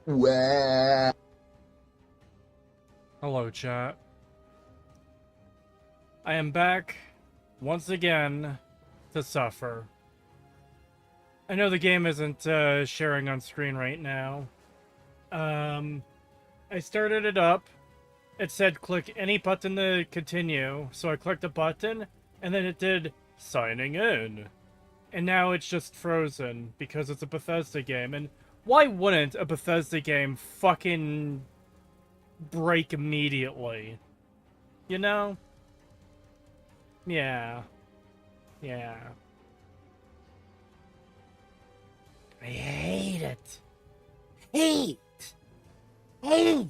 Wah. Hello, chat. I am back once again to suffer. I know the game isn't sharing on screen right now. I started it up. It said click any button to continue, so I clicked a button, and then it did signing in. And now it's just frozen because it's a Bethesda game. And why wouldn't a Bethesda game fucking break immediately? You know? Yeah. Yeah. I hate it. Hate. Hate.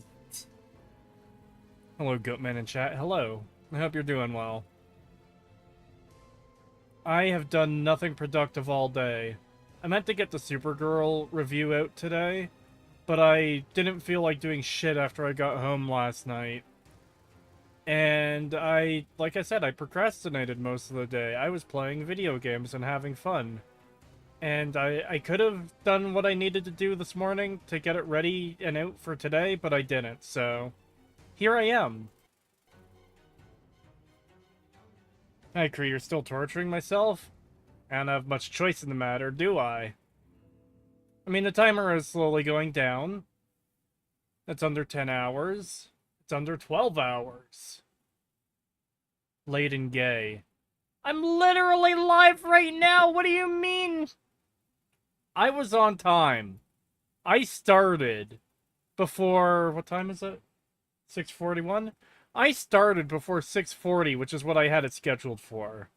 Hello, Goatman in chat. Hello. I hope you're doing well. I have done nothing productive all day. I meant to get the Supergirl review out today, but I didn't feel like doing shit after I got home last night. And like I said, I procrastinated most of the day. I was playing video games and having fun. And I could have done what I needed to do this morning to get it ready and out for today, but I didn't, so here I am. Hi, Cree, you're still torturing myself? I don't have much choice in the matter, do I? I mean, the timer is slowly going down. It's under 10 hours. It's under 12 hours. Late and gay. I'm literally live right now! What do you mean? I was on time. I started before... What time is it? 6:41? I started before 6:40, which is what I had it scheduled for.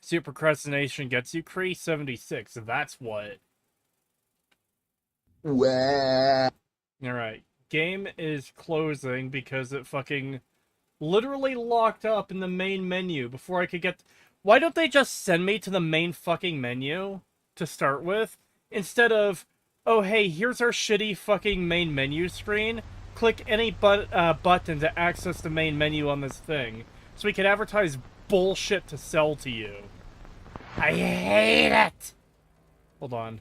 See what procrastination gets you, Cree? 76. That's what. Wah. Alright. Game is closing because it fucking literally locked up in the main menu before I could get... Why don't they just send me to the main fucking menu to start with? Instead of, oh hey, here's our shitty fucking main menu screen. Click any button to access the main menu on this thing. So we can advertise bullshit to sell to you. I hate it! Hold on.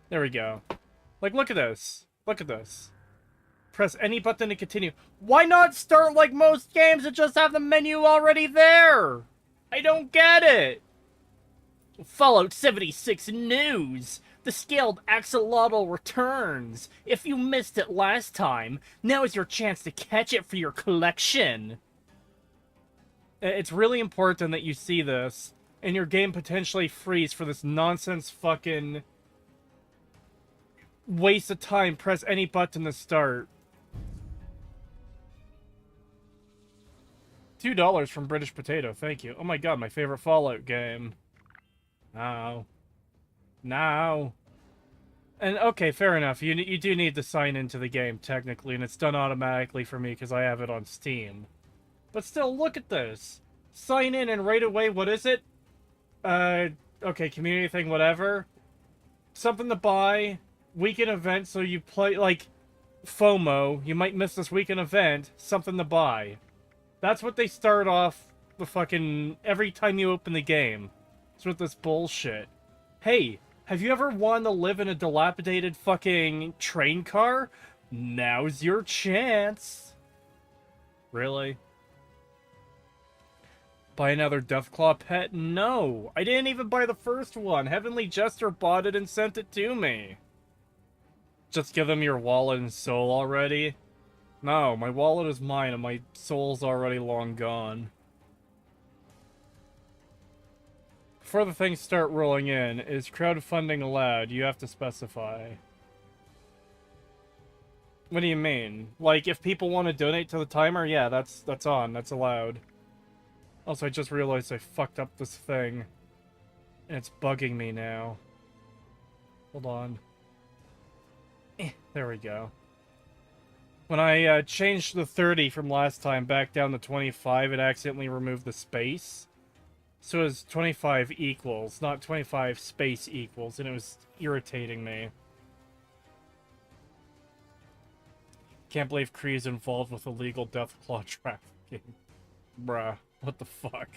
There we go. Like, look at this. Look at this. Press any button to continue. Why not start like most games and just have the menu already there? I don't get it! Fallout 76 news! The scaled axolotl returns! If you missed it last time, now is your chance to catch it for your collection! It's really important that you see this, and your game potentially freeze for this nonsense fucking... waste of time. Press any button to start. $2 from British Potato, thank you. Oh my god, my favorite Fallout game. No. No. And, okay, fair enough. You do need to sign into the game, technically, and it's done automatically for me because I have it on Steam. But still, look at this. Sign in and right away, what is it? Okay, community thing, whatever. Something to buy. Weekend event, so you play, like, FOMO. You might miss this weekend event. Something to buy. That's what they start off the fucking... every time you open the game. It's with this bullshit. Hey, have you ever wanted to live in a dilapidated fucking train car? Now's your chance. Really? Buy another Deathclaw pet? No! I didn't even buy the first one. Heavenly Jester bought it and sent it to me. Just give them your wallet and soul already? No, my wallet is mine and my soul's already long gone. Before the things start rolling in, is crowdfunding allowed? You have to specify. What do you mean? Like, if people want to donate to the timer, yeah, that's on. That's allowed. Also, I just realized I fucked up this thing. And it's bugging me now. Hold on. There we go. When I changed the 30 from last time back down to 25, it accidentally removed the space. So it was 25 equals, not 25 space equals, and it was irritating me. Can't believe Kree is involved with illegal Deathclaw trafficking. Bruh, what the fuck?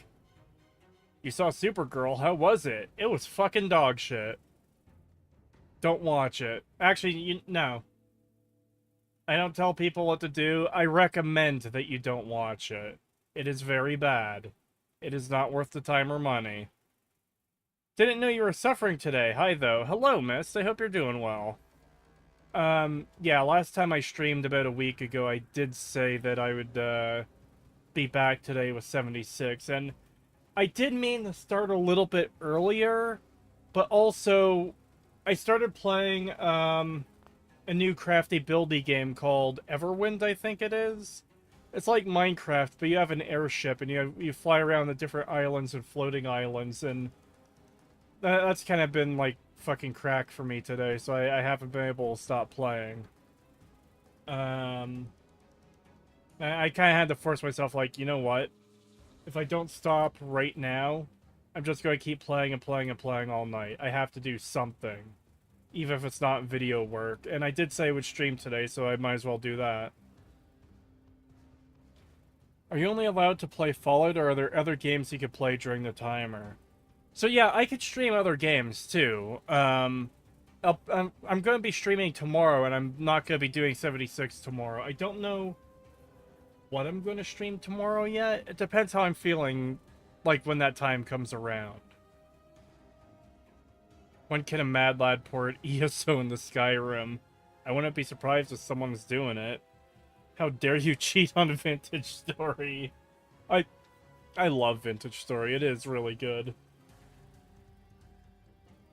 You saw Supergirl, how was it? It was fucking dog shit. Don't watch it. Actually, no. I don't tell people what to do. I recommend that you don't watch it. It is very bad. It is not worth the time or money. Didn't know you were suffering today. Hi, though. Hello, miss. I hope you're doing well. Yeah, last time I streamed about a week ago, I did say that I would, be back today with 76, and I did mean to start a little bit earlier, but also, I started playing, a new crafty buildy game called Everwind, I think it is. It's like Minecraft, but you have an airship, and you fly around the different islands and floating islands, and that's kind of been, like, fucking crack for me today, so I haven't been able to stop playing. I kind of had to force myself, like, you know what? If I don't stop right now, I'm just going to keep playing and playing and playing all night. I have to do something, even if it's not video work. And I did say I would stream today, so I might as well do that. Are you only allowed to play Fallout, or are there other games you could play during the timer? So yeah, I could stream other games too. I'm going to be streaming tomorrow, and I'm not going to be doing 76 tomorrow. I don't know what I'm going to stream tomorrow yet. It depends how I'm feeling, like, when that time comes around. When can a Mad Lad port ESO in the Skyrim? I wouldn't be surprised if someone's doing it. How dare you cheat on Vintage Story? I love Vintage Story. It is really good.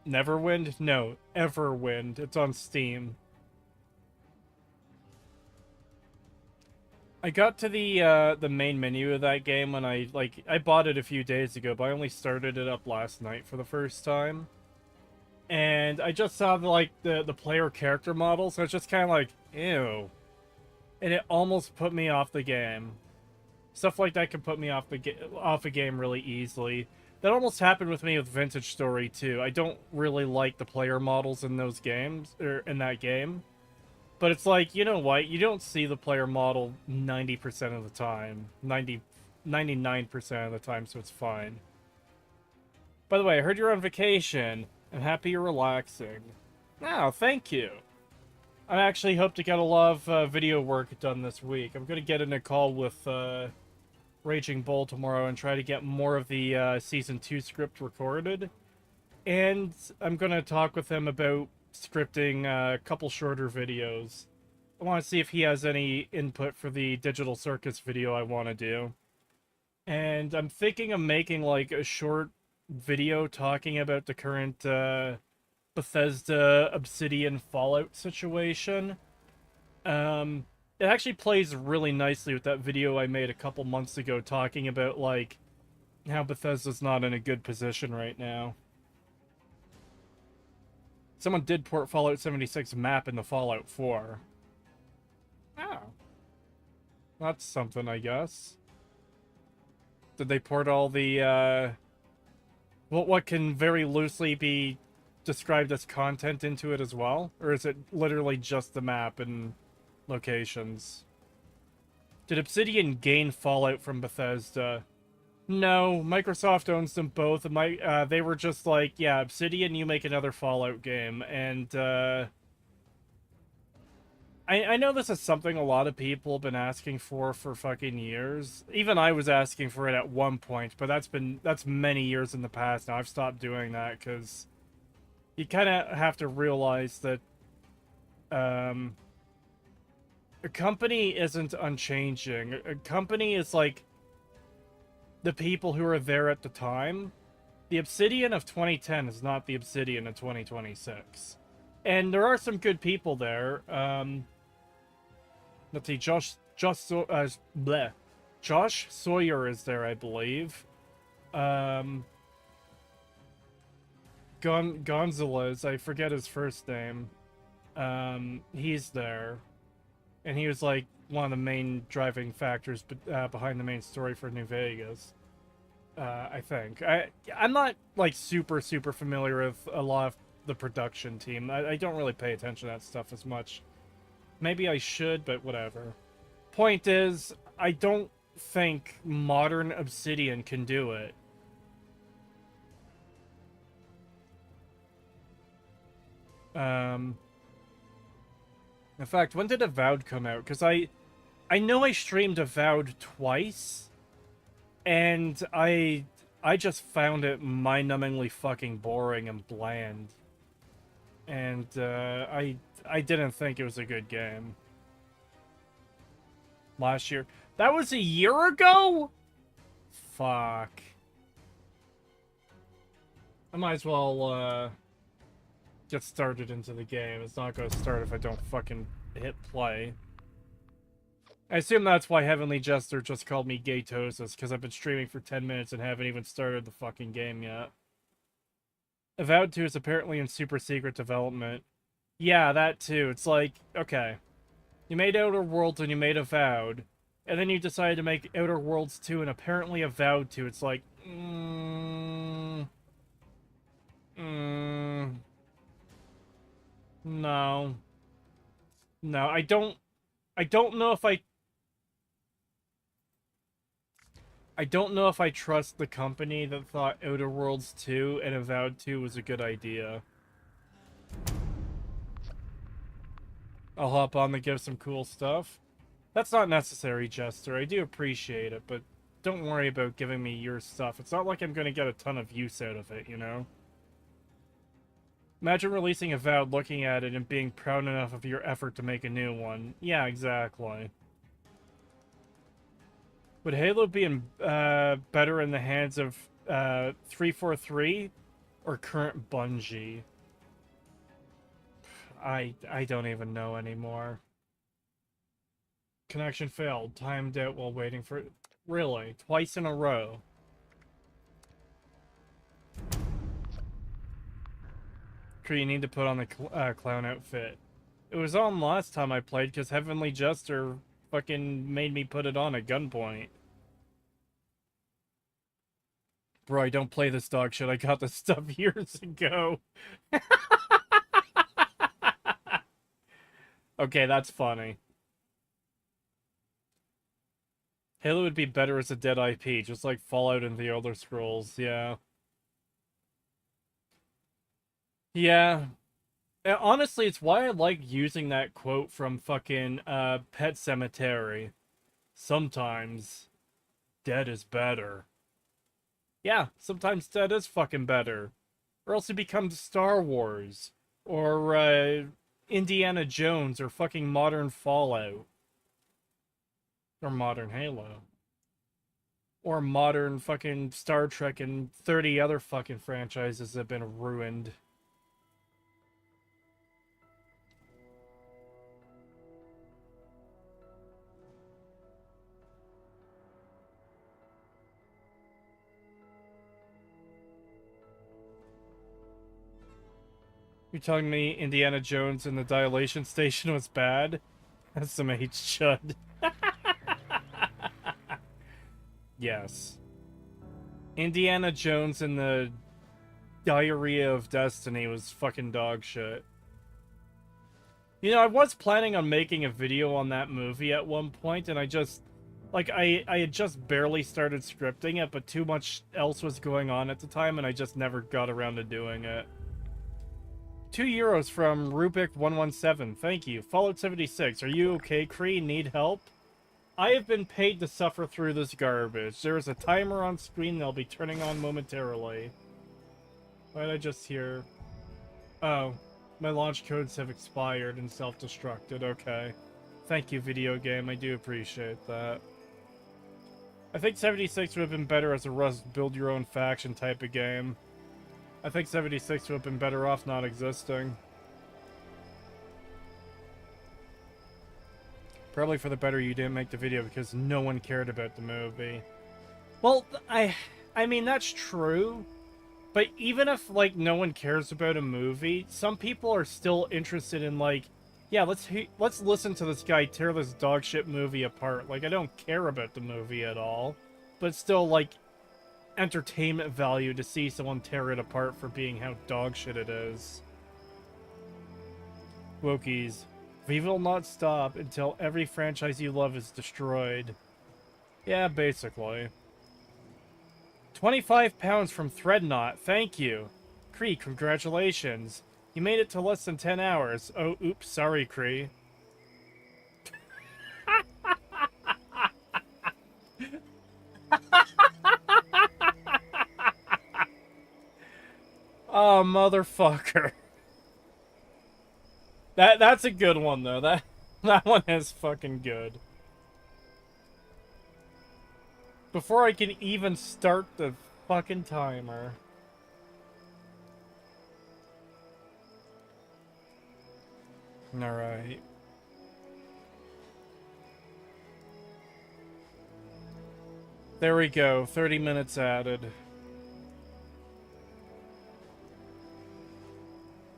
Neverwind? No, Everwind. It's on Steam. I got to the main menu of that game when I bought it a few days ago, but I only started it up last night for the first time. And I just saw the player character model, so it's just kind of like, ew. And it almost put me off the game. Stuff like that can put me off a game really easily. That almost happened with me with Vintage Story too. I don't really like the player models in those games, or in that game. But it's like, you know what? You don't see the player model 90% of the time. 99% of the time, so it's fine. By the way, I heard you're on vacation. I'm happy you're relaxing. Oh, thank you. I actually hope to get a lot of video work done this week. I'm going to get in a call with Raging Bull tomorrow and try to get more of the Season 2 script recorded. And I'm going to talk with him about scripting a couple shorter videos. I want to see if he has any input for the Digital Circus video I want to do. And I'm thinking of making like a short video talking about the current Bethesda Obsidian Fallout situation. It actually plays really nicely with that video I made a couple months ago talking about like how Bethesda's not in a good position right now. Someone did port Fallout 76 map into Fallout 4. Oh. That's something, I guess. Did they port all the, what can very loosely be described as content into it as well? Or is it literally just the map and locations? Did Obsidian gain Fallout from Bethesda? No, Microsoft owns them both. They were just like, yeah, Obsidian, you make another Fallout game. And, I know this is something a lot of people have been asking for fucking years. Even I was asking for it at one point, but that's many years in the past now. I've stopped doing that, because you kind of have to realize that, a company isn't unchanging. A company is like the people who are there at the time. The Obsidian of 2010 is not the Obsidian of 2026. And there are some good people there. Let's see, Josh Sawyer is there, I believe. Gonzalez, I forget his first name. He's there. And he was like one of the main driving factors behind the main story for New Vegas. I think. I'm not like super familiar with a lot of the production team. I don't really pay attention to that stuff as much. Maybe I should, but whatever. Point is, I don't think modern Obsidian can do it. In fact, when did Avowed come out? Because I know I streamed Avowed twice, and I just found it mind-numbingly fucking boring and bland. And I didn't think it was a good game. Last year. That was a year ago? Fuck. I might as well get started into the game. It's not gonna start if I don't fucking hit play. I assume that's why Heavenly Jester just called me Creetosis, because I've been streaming for 10 minutes and haven't even started the fucking game yet. Avowed 2 is apparently in super secret development. Yeah, that too. It's like, okay. You made Outer Worlds and you made Avowed, and then you decided to make Outer Worlds 2 and apparently Avowed 2. It's like, no. No, I don't know if I don't know if I trust the company that thought Outer Worlds 2 and Avowed 2 was a good idea. I'll hop on to give some cool stuff. That's not necessary, Jester. I do appreciate it, but don't worry about giving me your stuff. It's not like I'm gonna get a ton of use out of it, you know? Imagine releasing Avowed, looking at it, and being proud enough of your effort to make a new one. Yeah, exactly. Would Halo be better in the hands of 343 or current Bungie? I don't even know anymore. Connection failed. Timed out while waiting for... Really? Twice in a row? You need to put on the clown outfit. It was on last time I played because Heavenly Jester fucking made me put it on at gunpoint. Bro, I don't play this dog shit. I got this stuff years ago. Okay, that's funny. Halo would be better as a dead IP, just like Fallout and the Elder Scrolls, yeah. Yeah. Honestly, it's why I like using that quote from fucking Pet Sematary. Sometimes dead is better. Yeah, sometimes dead is fucking better. Or else it becomes Star Wars. Or Indiana Jones or fucking modern Fallout. Or modern Halo. Or modern fucking Star Trek and 30 other fucking franchises that have been ruined. You're telling me Indiana Jones and the Dilation Station was bad? That's some H chud. Yes. Indiana Jones and the Diarrhea of Destiny was fucking dog shit. You know, I was planning on making a video on that movie at one point, and I just... Like, I had just barely started scripting it, but too much else was going on at the time, and I just never got around to doing it. €2 from Rubik117. Thank you. Fallout 76. Are you okay, Cree? Need help? I have been paid to suffer through this garbage. There is a timer on screen that'll be turning on momentarily. Why did I just hear... Oh. My launch codes have expired and self-destructed. Okay. Thank you, video game. I do appreciate that. I think 76 would have been better as a Rust build-your-own faction type of game. I think 76 would have been better off not existing. Probably for the better you didn't make the video because no one cared about the movie. Well, I mean, that's true. But even if, like, no one cares about a movie, some people are still interested in, like, yeah, let's listen to this guy tear this dog shit movie apart. Like, I don't care about the movie at all. But still, like, entertainment value to see someone tear it apart for being how dog shit it is. Wokies. We will not stop until every franchise you love is destroyed. Yeah, basically. £25 from Threadnought. Thank you. Cree, congratulations. You made it to less than 10 hours. Oh, oops, sorry, Cree. Oh, motherfucker. That's a good one, though. That one is fucking good. Before I can even start the fucking timer. Alright. There we go. 30 minutes added.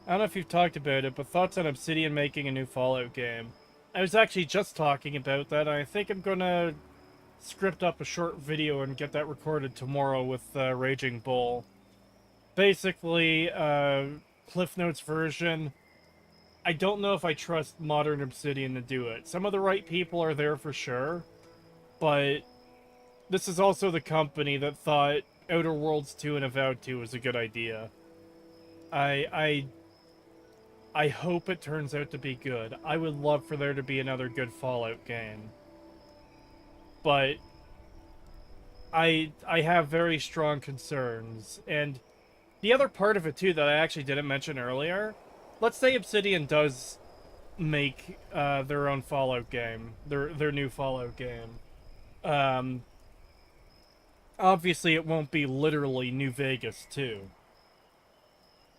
I don't know if you've talked about it, but thoughts on Obsidian making a new Fallout game. I was actually just talking about that, and I think I'm gonna script up a short video and get that recorded tomorrow with Raging Bull. Basically, Cliff Notes version. I don't know if I trust modern Obsidian to do it. Some of the right people are there for sure, but this is also the company that thought Outer Worlds 2 and Avowed 2 was a good idea. I hope it turns out to be good. I would love for there to be another good Fallout game. But I have very strong concerns. And the other part of it too that I actually didn't mention earlier, let's say Obsidian does make their own Fallout game, their new Fallout game. Obviously it won't be literally New Vegas 2.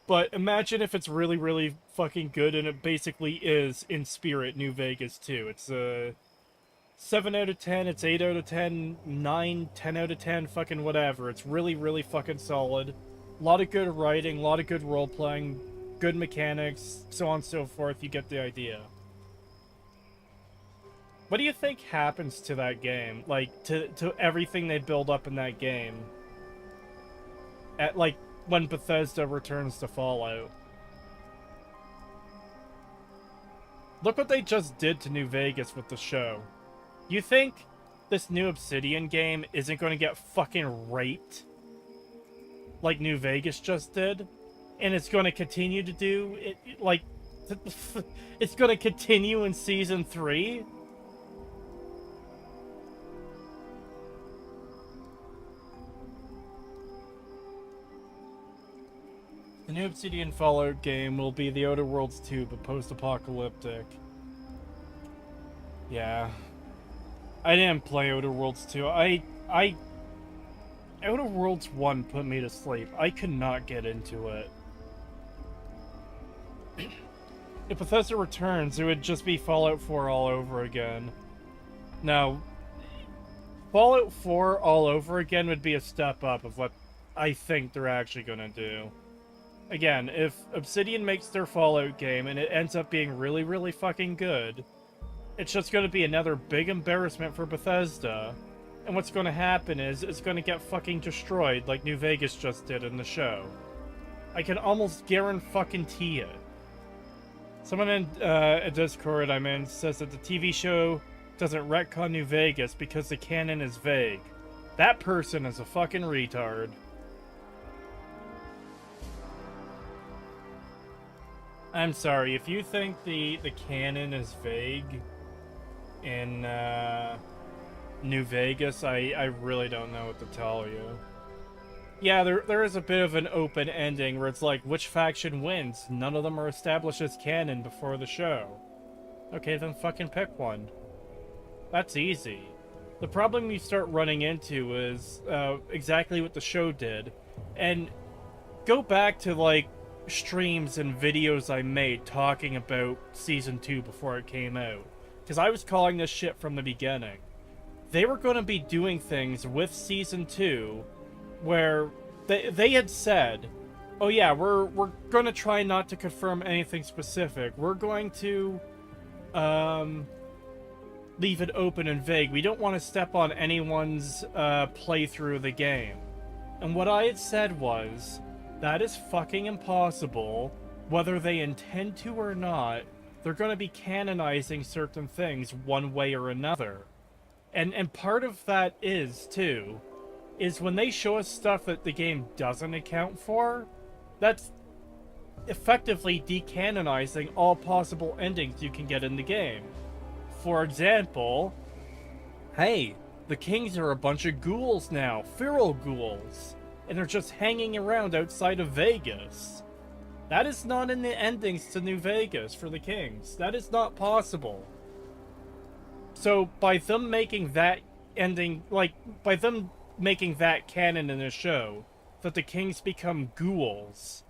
But imagine if it's really, really fucking good and it basically is, in spirit, New Vegas 2. It's a 7 out of 10, it's 8 out of 10, 9, 10 out of 10, fucking whatever. It's really, really fucking solid. A lot of good writing, a lot of good role-playing, good mechanics, so on and so forth. You get the idea. What do you think happens to that game? Like, to everything they build up in that game? At, like, when Bethesda returns to Fallout. Look what they just did to New Vegas with the show. You think this new Obsidian game isn't going to get fucking raped like New Vegas just did? And it's going to continue to do it, like, it's going to continue in Season 3? The new Obsidian Fallout game will be the Outer Worlds 2, but post-apocalyptic. Yeah. I didn't play Outer Worlds 2. Outer Worlds 1 put me to sleep. I could not get into it. If Bethesda returns, it would just be Fallout 4 all over again. No. Fallout 4 all over again would be a step up of what I think they're actually gonna do. Again, if Obsidian makes their Fallout game and it ends up being really, really fucking good, it's just going to be another big embarrassment for Bethesda. And what's going to happen is it's going to get fucking destroyed like New Vegas just did in the show. I can almost guarantee it. Someone in a Discord I'm in says that the TV show doesn't retcon New Vegas because the canon is vague. That person is a fucking retard. I'm sorry, if you think the canon is vague in New Vegas, I really don't know what to tell you. Yeah, there is a bit of an open ending where it's like, which faction wins? None of them are established as canon before the show. Okay, then fucking pick one. That's easy. The problem you start running into is exactly what the show did. And go back to, like, streams and videos I made talking about Season 2 before it came out. Because I was calling this shit from the beginning. They were going to be doing things with Season 2 where they had said, oh yeah, we're going to try not to confirm anything specific. We're going to leave it open and vague. We don't want to step on anyone's playthrough of the game. And what I had said was, that is fucking impossible. Whether they intend to or not, they're going to be canonizing certain things one way or another. And part of that is, too, is when they show us stuff that the game doesn't account for, that's effectively decanonizing all possible endings you can get in the game. For example, hey, the kings are a bunch of ghouls now, feral ghouls, and they're just hanging around outside of Vegas. That is not in the endings to New Vegas for the kings. That is not possible. So by them making that ending, like, by them making that canon in a show, that the kings become ghouls,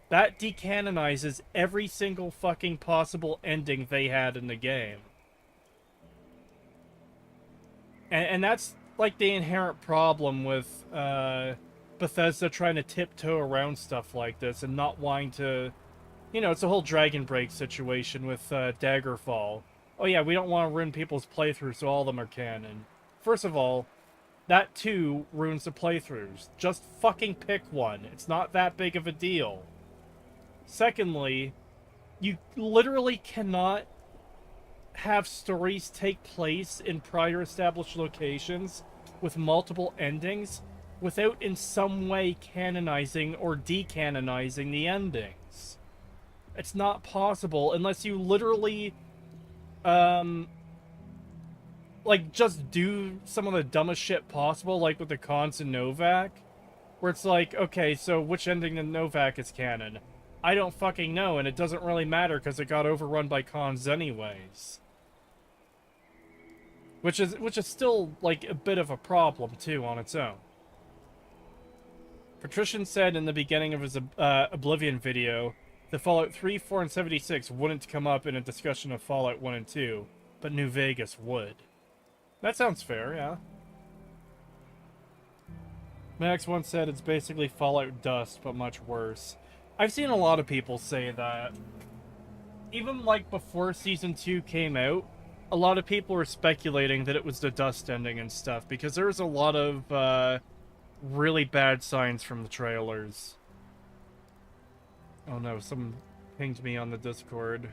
that decanonizes every single fucking possible ending they had in the game. And that's, like, the inherent problem with Bethesda trying to tiptoe around stuff like this and not wanting to... You know, it's a whole Dragon Break situation with Daggerfall. Oh yeah, we don't want to ruin people's playthroughs, so all of them are canon. First of all, that too ruins the playthroughs. Just fucking pick one. It's not that big of a deal. Secondly, you literally cannot have stories take place in prior established locations with multiple endings without in some way canonizing or decanonizing the endings. It's not possible unless you literally like just do some of the dumbest shit possible, like with the cons in Novak, where it's like, okay, so which ending in Novak is canon? I don't fucking know, and it doesn't really matter because it got overrun by cons anyways. Which is still like a bit of a problem too on its own. Patrician said in the beginning of his Oblivion video that Fallout 3, 4, and 76 wouldn't come up in a discussion of Fallout 1 and 2, but New Vegas would. That sounds fair, yeah. Max once said it's basically Fallout Dust, but much worse. I've seen a lot of people say that. Even, like, before Season 2 came out, a lot of people were speculating that it was the Dust ending and stuff, because there was a lot of, really bad signs from the trailers. Oh no, someone pinged me on the Discord.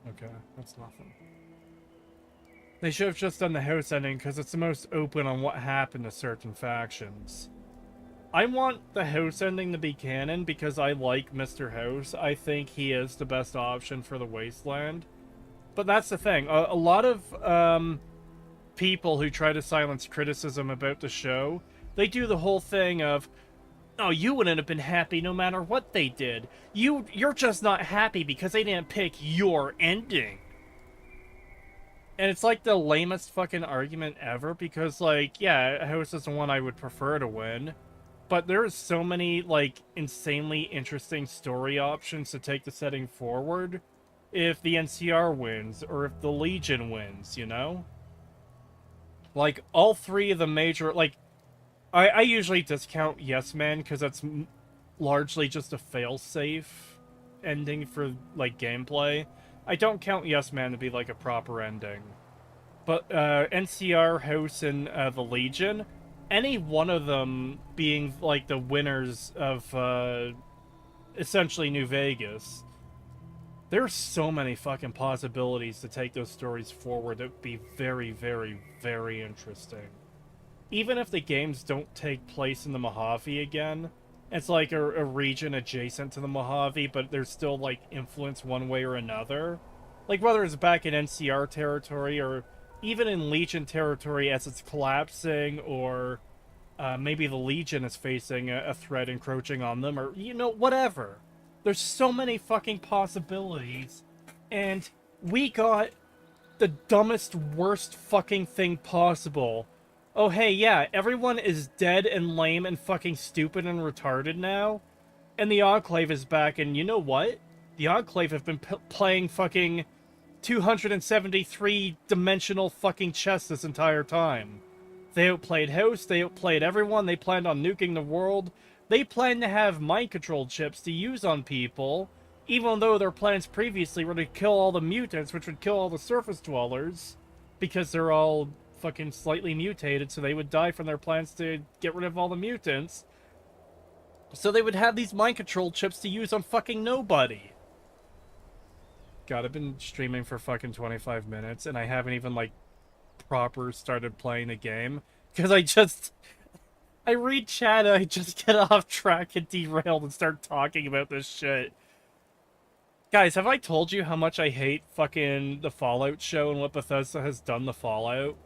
Okay, that's nothing. They should have just done the house ending because it's the most open on what happened to certain factions. I want the house ending to be canon because I like Mr. House. I think he is the best option for the Wasteland. But that's the thing. A lot of people who try to silence criticism about the show, they do the whole thing of, oh, you wouldn't have been happy no matter what they did. You're just not happy because they didn't pick your ending. And it's like the lamest fucking argument ever because, like, yeah, House is the one I would prefer to win. But there's so many, like, insanely interesting story options to take the setting forward if the NCR wins or if the Legion wins, you know? Like, all three of the major, like, I usually discount Yes Man because that's largely just a failsafe ending for, like, gameplay. I don't count Yes Man to be, like, a proper ending. But NCR, House, and the Legion, any one of them being, like, the winners of essentially New Vegas, there's so many fucking possibilities to take those stories forward that would be very, very, very interesting. Even if the games don't take place in the Mojave again, it's like a region adjacent to the Mojave, but there's still, like, influence one way or another. Like, whether it's back in NCR territory or even in Legion territory as it's collapsing, or maybe the Legion is facing a threat encroaching on them, or, you know, whatever. There's so many fucking possibilities, and we got the dumbest, worst fucking thing possible. Oh, hey, yeah, everyone is dead and lame and fucking stupid and retarded now, and the Enclave is back, and you know what? The Enclave have been playing fucking 273-dimensional fucking chess this entire time. They outplayed House, they outplayed everyone, they planned on nuking the world, they planned to have mind-control chips to use on people, even though their plans previously were to kill all the mutants, which would kill all the surface dwellers, because they're all fucking slightly mutated, so they would die from their plans to get rid of all the mutants. So they would have these mind-control chips to use on fucking nobody. God, I've been streaming for fucking 25 minutes, and I haven't even, like, proper started playing the game. Because I just... I read chat and I just get off track and derailed and start talking about this shit. Guys, have I told you how much I hate fucking the Fallout show and what Bethesda has done to Fallout?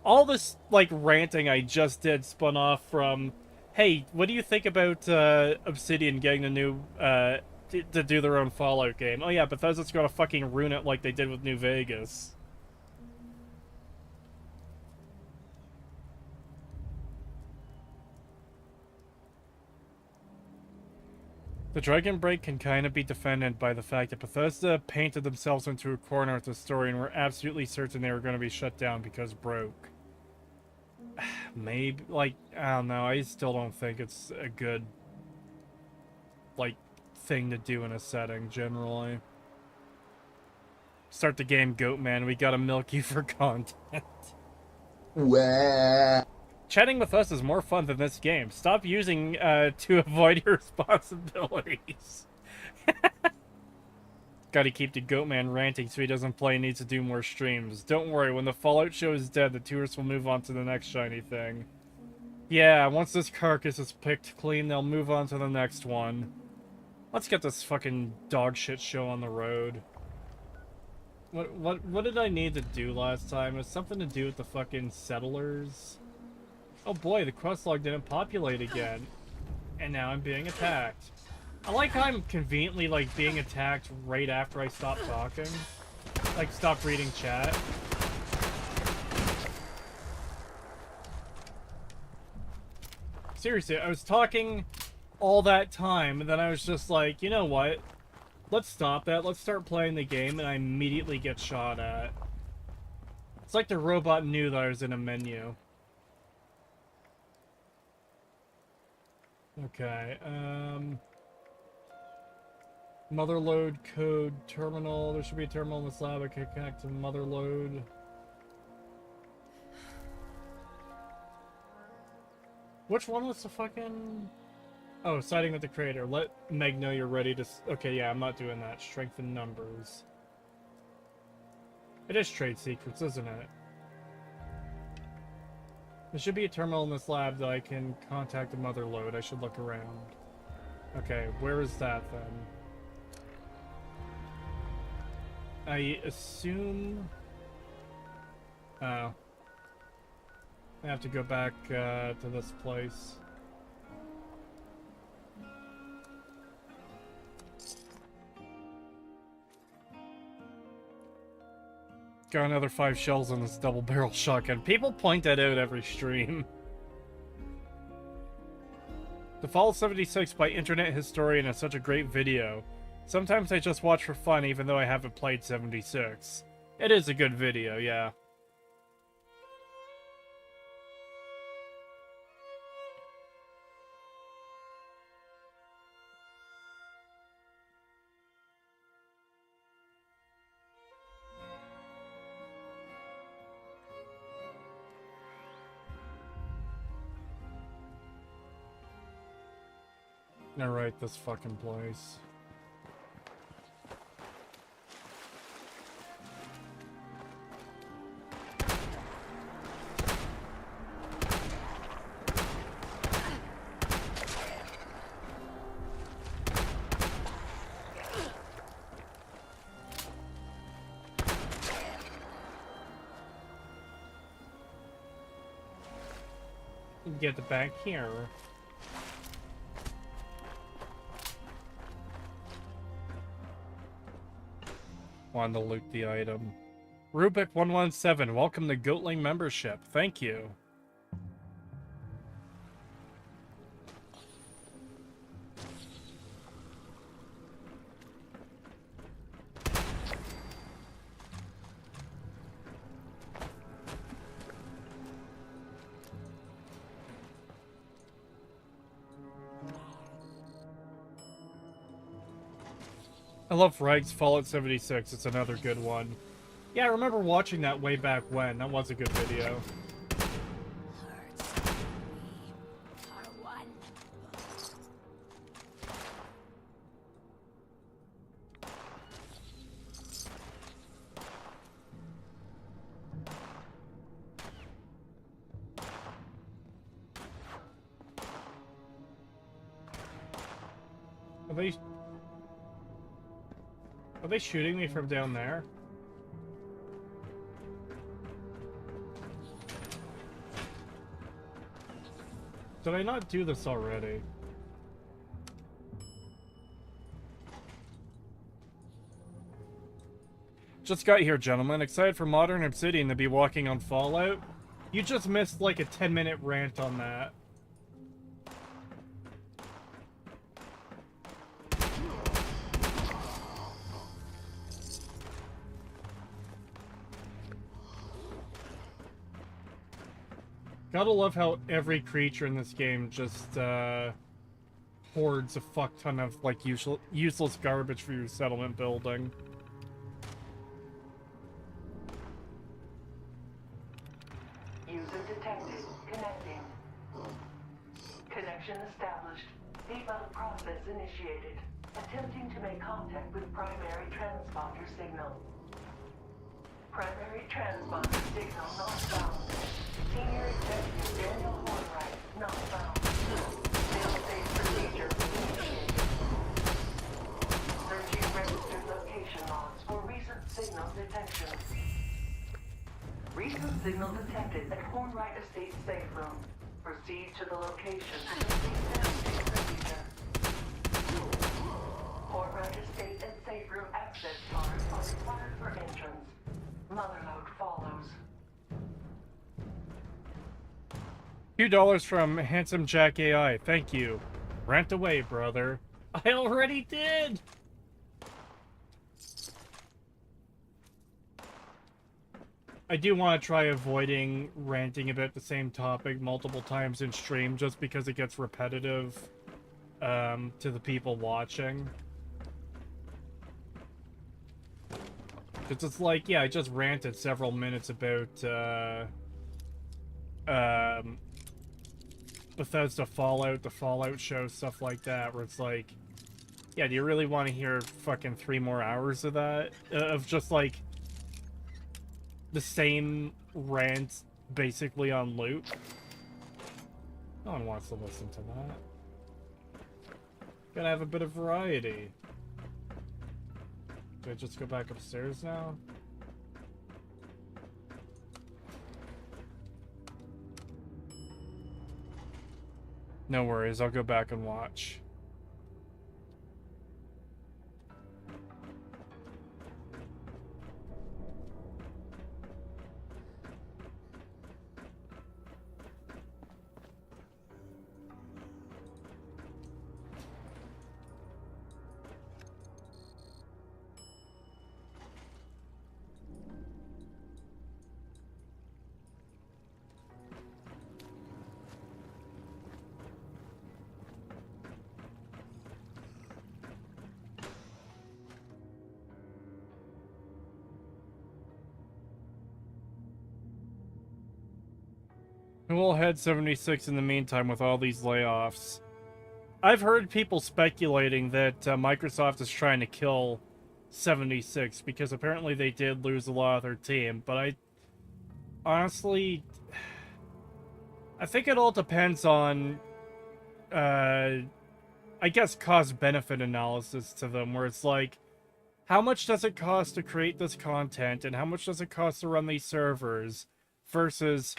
All this, like, ranting I just did spun off from, hey, what do you think about Obsidian getting a new, to do their own Fallout game? Oh yeah, Bethesda's gonna fucking ruin it like they did with New Vegas. The Dragon Break can kind of be defended by the fact that Bethesda painted themselves into a corner with the story and were absolutely certain they were going to be shut down because broke. Maybe, like, I don't know, I still don't think it's a good, like, thing to do in a setting, generally. Start the game, Goatman, we gotta milk you for content. Wah. Chatting with us is more fun than this game. Stop using, to avoid your responsibilities. Gotta keep the Goatman ranting so he doesn't play and needs to do more streams. Don't worry, when the Fallout show is dead, the tourists will move on to the next shiny thing. Yeah, once this carcass is picked clean, they'll move on to the next one. Let's get this fucking dog shit show on the road. What did I need to do last time? It was something to do with the fucking settlers. Oh boy, the quest log didn't populate again. And now I'm being attacked. I like how I'm conveniently, like, being attacked right after I stop talking. Like, stop reading chat. Seriously, I was talking all that time, and then I was just like, you know what? Let's stop that, let's start playing the game, and I immediately get shot at. It's like the robot knew that I was in a menu. Okay, Motherload code terminal. There should be a terminal in this lab. I can connect to motherload. Which one was the fucking... Oh, siding with the creator. Let Meg know you're ready to... Okay, yeah, I'm not doing that. Strengthen numbers. It is trade secrets, isn't it? There should be a terminal in this lab that I can contact the motherload. I should look around. Okay, where is that then? I assume... Oh. I have to go back to this place. Got another 5 shells on this double-barrel shotgun. People point that out every stream. The Fall of 76 by Internet Historian is such a great video. Sometimes I just watch for fun even though I haven't played 76. It is a good video, yeah. Alright, this fucking place. Get the back here. Wanted to loot the item. Rubik117, welcome to Goatling membership. Thank you. I love Rags Fallout 76. It's another good one. Yeah, I remember watching that way back when. That was a good video. Are they... Are they shooting me from down there? Did I not do this already? Just got here, gentlemen. Excited for Modern Obsidian to be walking on Fallout? You just missed like a 10-minute rant on that. Gotta love how every creature in this game just hoards a fuck ton of like useless garbage for your settlement building. User detected. Connecting. Connection established. Debug process initiated. Attempting to make contact with primary transponder signal. Primary transponder signal not found. Senior Executive Daniel Hornwright not found. Fail-safe procedure initiated. Searching registered location logs for recent signal detection. Recent signal detected at Hornwright Estate safe room. Proceed to the location to complete fail-safe procedure. Hornwright Estate and safe room access cards are required for entrance. Motherload follows. $2 from Handsome Jack AI. Thank you. Rant away, brother. I already did! I do want to try avoiding ranting about the same topic multiple times in stream just because it gets repetitive to the people watching. It's just like, yeah, I just ranted several minutes about Bethesda Fallout, the Fallout show, stuff like that, where it's like, yeah, do you really want to hear fucking 3 more hours of that? Of just like the same rant basically on loop? No one wants to listen to that. Gotta have a bit of variety. Do I just go back upstairs now? No worries, I'll go back and watch. We'll head 76 in the meantime with all these layoffs. I've heard people speculating that Microsoft is trying to kill 76 because apparently they did lose a lot of their team, but I honestly, I think it all depends on, I guess, cost-benefit analysis to them, where it's like, how much does it cost to create this content, and how much does it cost to run these servers, versus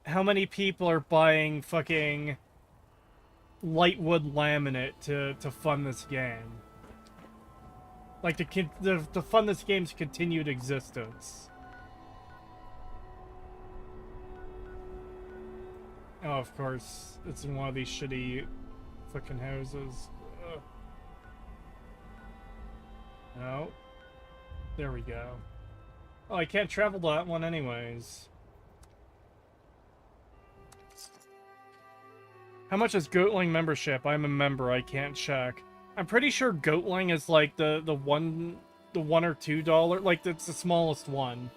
how many people are buying fucking lightwood laminate to fund this game? Like, to fund this game's continued existence. Oh, of course. It's in one of these shitty fucking houses. Ugh. No. There we go. Oh, I can't travel to that one anyways. How much is Goatling membership? I'm a member, I can't check. I'm pretty sure Goatling is like the $1 or $2, like it's the smallest one.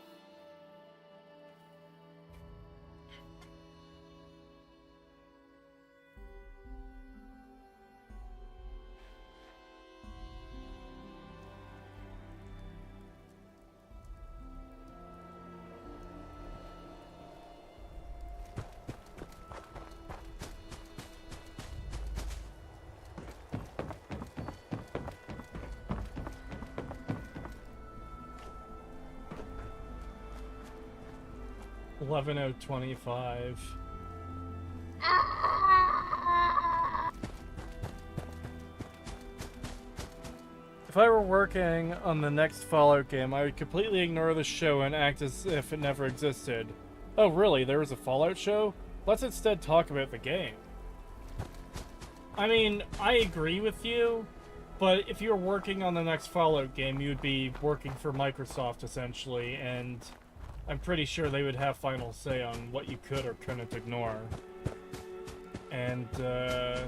11:25. If I were working on the next Fallout game, I would completely ignore the show and act as if it never existed. Oh really, there was a Fallout show? Let's instead talk about the game. I mean, I agree with you, but if you were working on the next Fallout game, you would be working for Microsoft, essentially, and I'm pretty sure they would have final say on what you could or couldn't ignore. And, I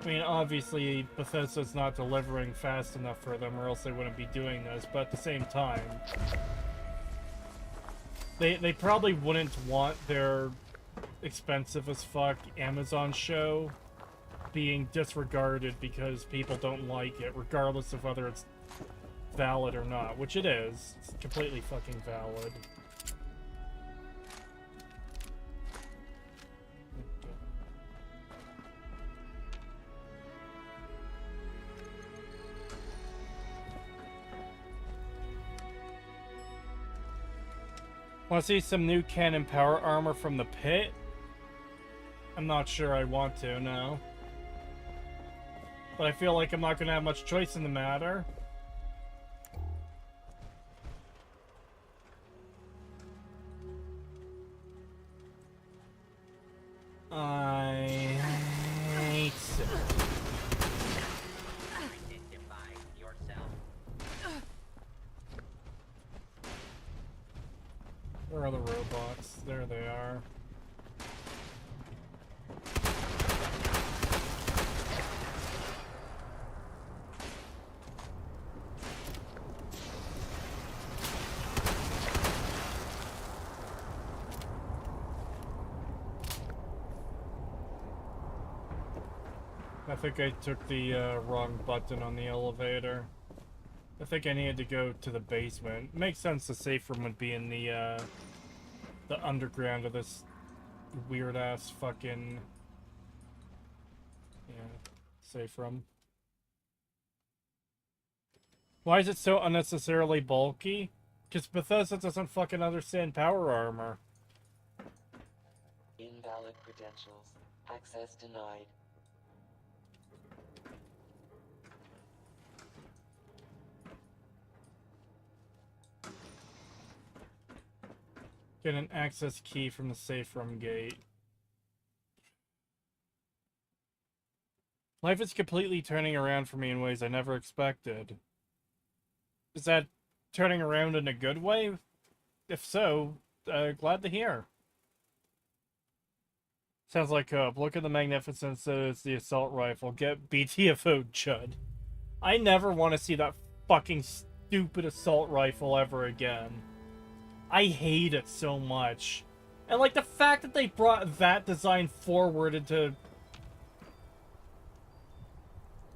mean, obviously, Bethesda's not delivering fast enough for them, or else they wouldn't be doing this, but at the same time, they probably wouldn't want their expensive as fuck Amazon show being disregarded because people don't like it, regardless of whether it's valid or not, which it is. It's completely fucking valid. Want to see some new cannon power armor from the pit? I'm not sure I want to, no. But I feel like I'm not going to have much choice in the matter. I hate it. Where are the robots? There they are. I think I took the wrong button on the elevator. I think I needed to go to the basement. Makes sense the safe room would be in the underground of this weird-ass fucking... yeah, safe room. Why is it so unnecessarily bulky? Because Bethesda doesn't fucking understand power armor. Invalid credentials. Access denied. Get an access key from the safe room gate. Life is completely turning around for me in ways I never expected. Is that turning around in a good way? If so, glad to hear. Sounds like look at the magnificence that is the assault rifle. Get BTFO'd, Chud. I never want to see that fucking stupid assault rifle ever again. I hate it so much. And like the fact that they brought that design forward into...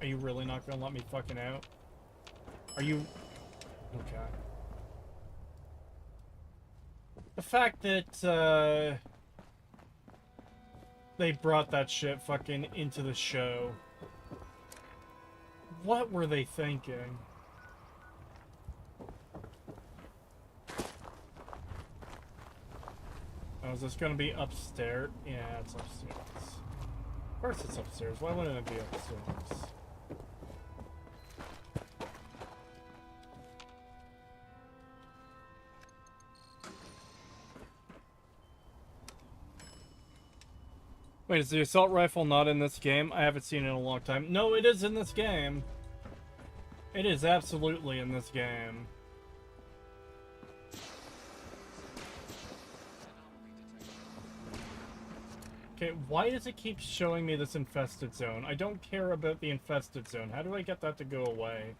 Are you really not gonna let me fucking out? Are you... Okay. The fact that, they brought that shit fucking into the show. What were they thinking? Oh, is this gonna be upstairs? Yeah, it's upstairs. Of course it's upstairs. Why wouldn't it be upstairs? Wait, is the assault rifle not in this game? I haven't seen it in a long time. No, it is in this game. It is absolutely in this game. Okay, why does it keep showing me this infested zone? I don't care about the infested zone. How do I get that to go away?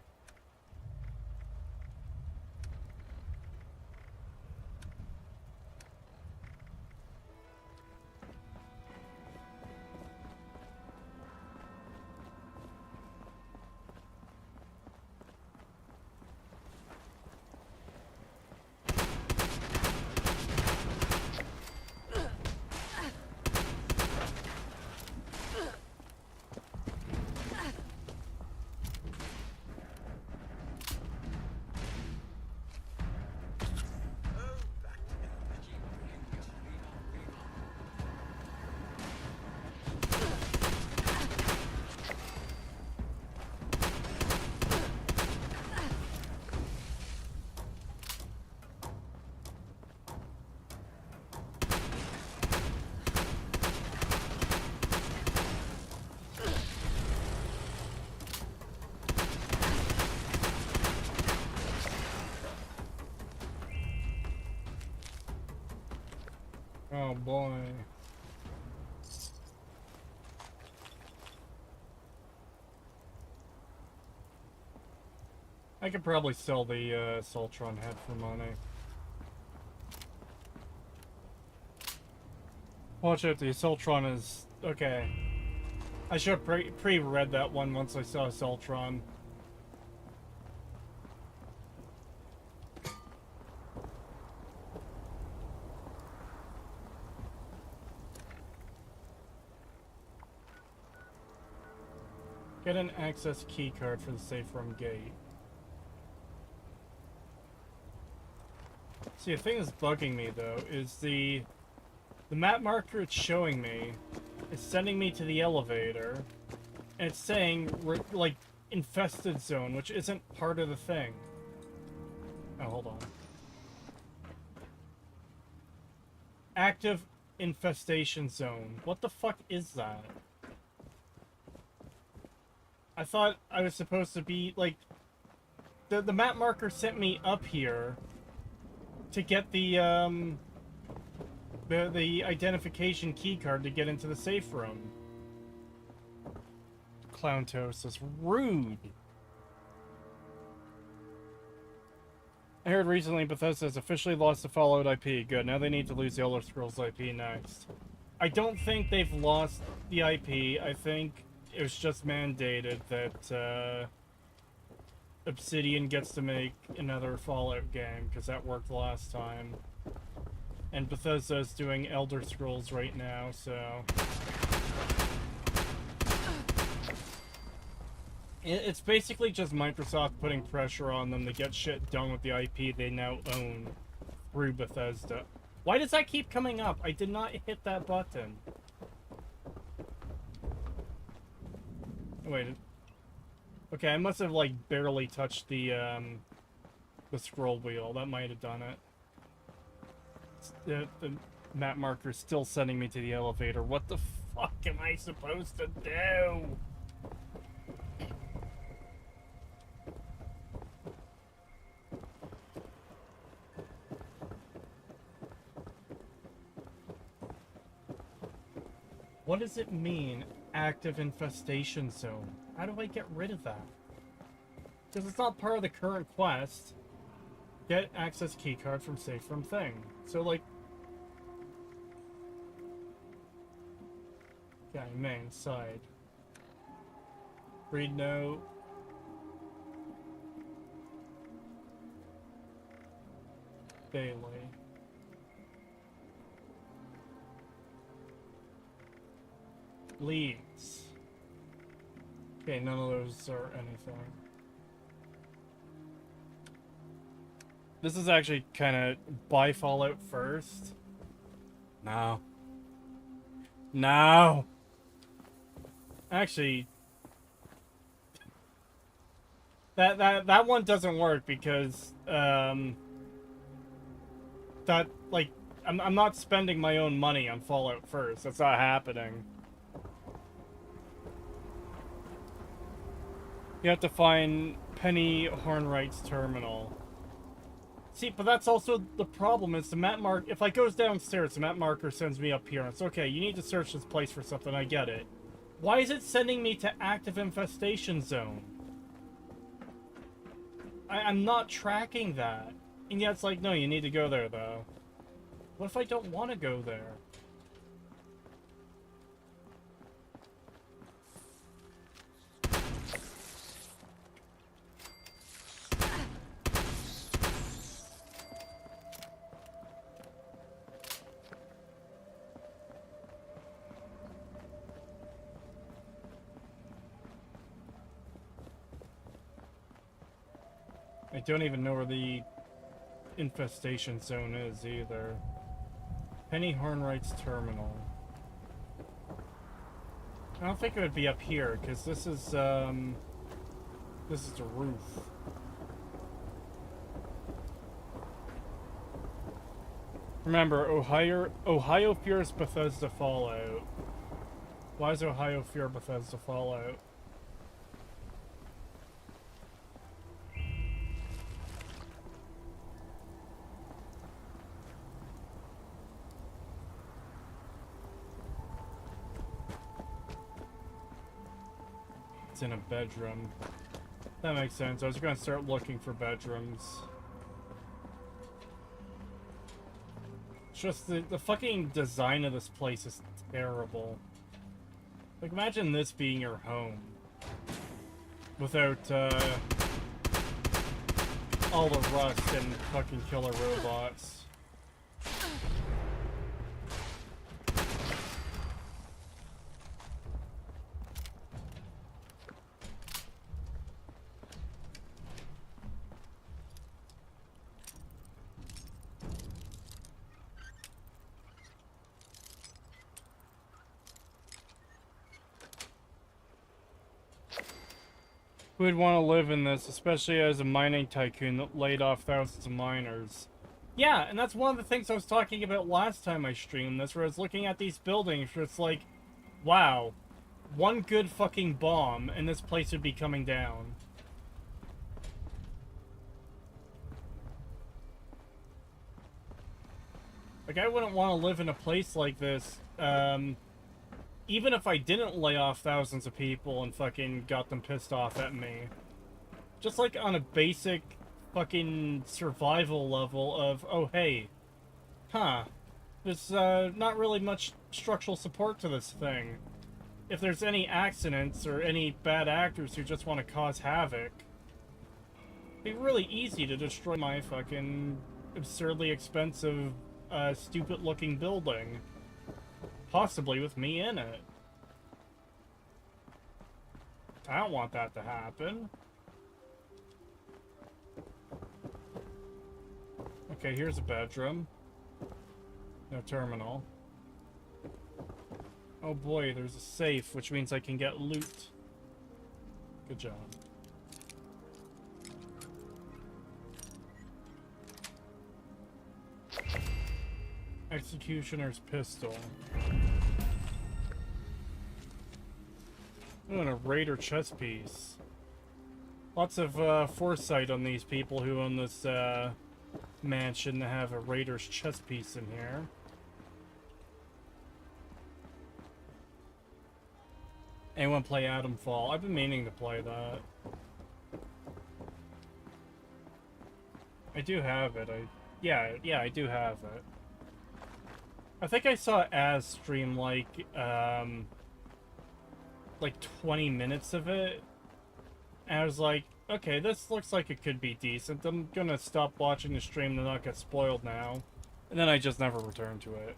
Oh boy. I could probably sell the Soltron head for money. Watch out, the Soltron is... okay. I should have pre-read that one once I saw Soltron. Get an access key card for the safe room gate. See, the thing that's bugging me, though, is the map marker it's showing me is sending me to the elevator, and it's saying, like, infested zone, which isn't part of the thing. Oh, hold on. Active infestation zone. What the fuck is that? I thought I was supposed to be, like... The map marker sent me up here to get the identification key card to get into the safe room. Creetosis, rude. I heard recently Bethesda has officially lost the Fallout IP. Good, now they need to lose the Elder Scrolls IP next. I don't think they've lost the IP. I think it was just mandated that Obsidian gets to make another Fallout game, because that worked last time. And Bethesda is doing Elder Scrolls right now, so... It's basically just Microsoft putting pressure on them to get shit done with the IP they now own through Bethesda. Why does that keep coming up? I did not hit that button. Wait. Okay, I must have, like, barely touched the scroll wheel. That might have done it. The map marker is still sending me to the elevator. What the fuck am I supposed to do? What does it mean, active infestation zone? How do I get rid of that? Because it's not part of the current quest. Get access keycard from safe room thing. So, like... okay, main, side. Read note. Daily. Leads. Okay, none of those are anything. This is actually kind of buy Fallout first. No. No! Actually... That one doesn't work because, that, like, I'm not spending my own money on Fallout first. That's not happening. You have to find Penny Hornwright's terminal. See, but that's also the problem, is the map mark... if I goes downstairs, the map marker sends me up here. And it's okay, you need to search this place for something, I get it. Why is it sending me to active infestation zone? I'm not tracking that. And yet it's like, no, you need to go there, though. What if I don't want to go there? I don't even know where the infestation zone is either. Penny Hornwright's terminal. I don't think it would be up here, because this is the roof. Remember, Ohio fears Bethesda Fallout. Why does Ohio fear Bethesda Fallout? It's in a bedroom. That makes sense. I was gonna start looking for bedrooms. It's just the fucking design of this place is terrible. Like, imagine this being your home. Without, all the rust and fucking killer robots. Who would want to live in this, especially as a mining tycoon that laid off thousands of miners? Yeah, and that's one of the things I was talking about last time I streamed this, where I was looking at these buildings, where it's like, wow, one good fucking bomb, and this place would be coming down. Like, I wouldn't want to live in a place like this, even if I didn't lay off thousands of people and fucking got them pissed off at me. Just like on a basic fucking survival level of, oh hey, there's not really much structural support to this thing. If there's any accidents or any bad actors who just want to cause havoc, it'd be really easy to destroy my fucking absurdly expensive, stupid looking building. Possibly with me in it. I don't want that to happen. Okay, here's a bedroom. No terminal. Oh boy, there's a safe, which means I can get loot. Good job. Executioner's pistol. Oh, and a raider chest piece. Lots of foresight on these people who own this mansion to have a raider's chest piece in here. Anyone play Atomfall? I've been meaning to play that. I do have it. Yeah, I do have it. I think I saw Az stream like 20 minutes of it, and I was like, okay, this looks like it could be decent. I'm gonna stop watching the stream to not get spoiled now. And then I just never returned to it.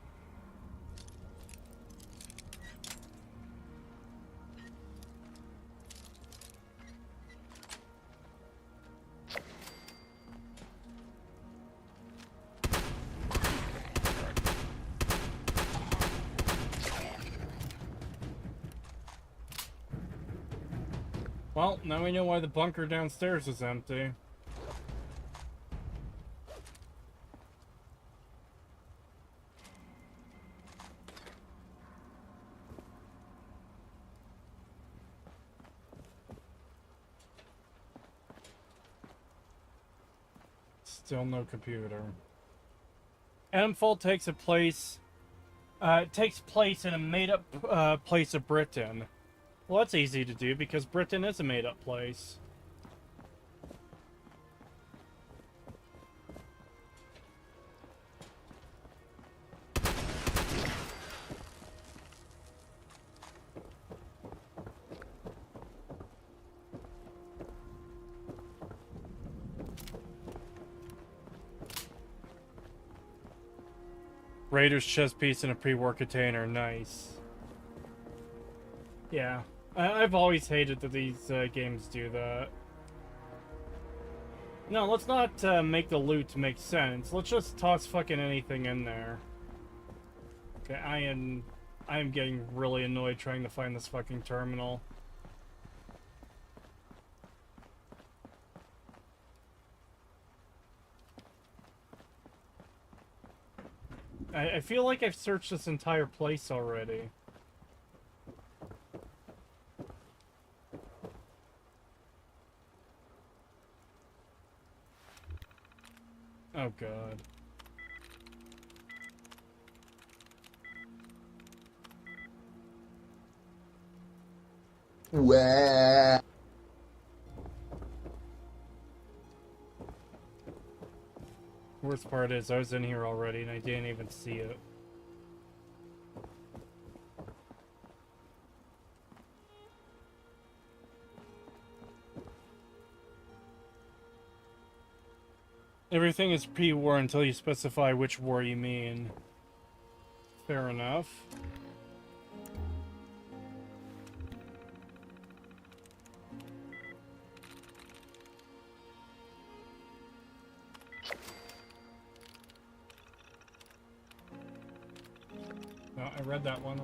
Well, now we know why the bunker downstairs is empty. Still no computer. Atomfall takes place in a made-up place of Britain. Well, that's easy to do, because Britain is a made-up place. Raider's chest piece in a pre-war container, nice. Yeah. I've always hated that these games do that. No, let's not make the loot make sense. Let's just toss fucking anything in there. Okay, I am getting really annoyed trying to find this fucking terminal. I feel like I've searched this entire place already. Oh god. Wah. Worst part is I was in here already and I didn't even see it. Everything is pre-war until you specify which war you mean. Fair enough. No, I read that one.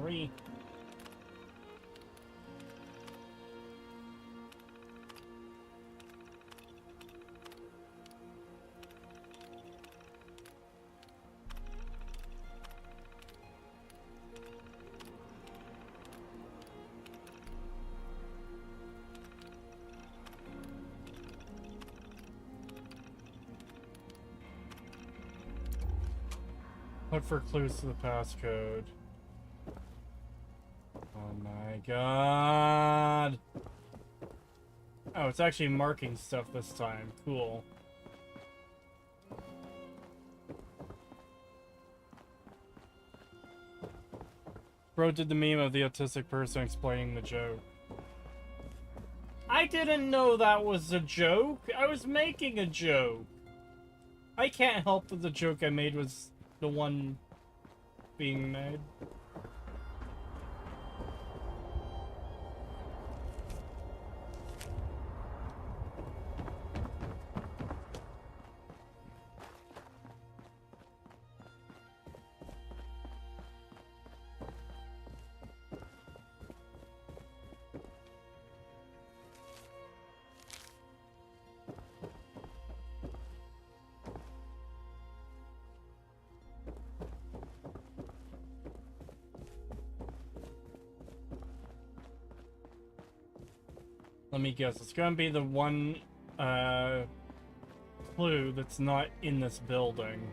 Look for clues to the passcode. Oh my god. Oh, it's actually marking stuff this time. Cool. Bro did the meme of the autistic person explaining the joke. I didn't know that was a joke. I was making a joke. I can't help that the joke I made was the one being made. Let me guess, it's gonna be the one clue that's not in this building.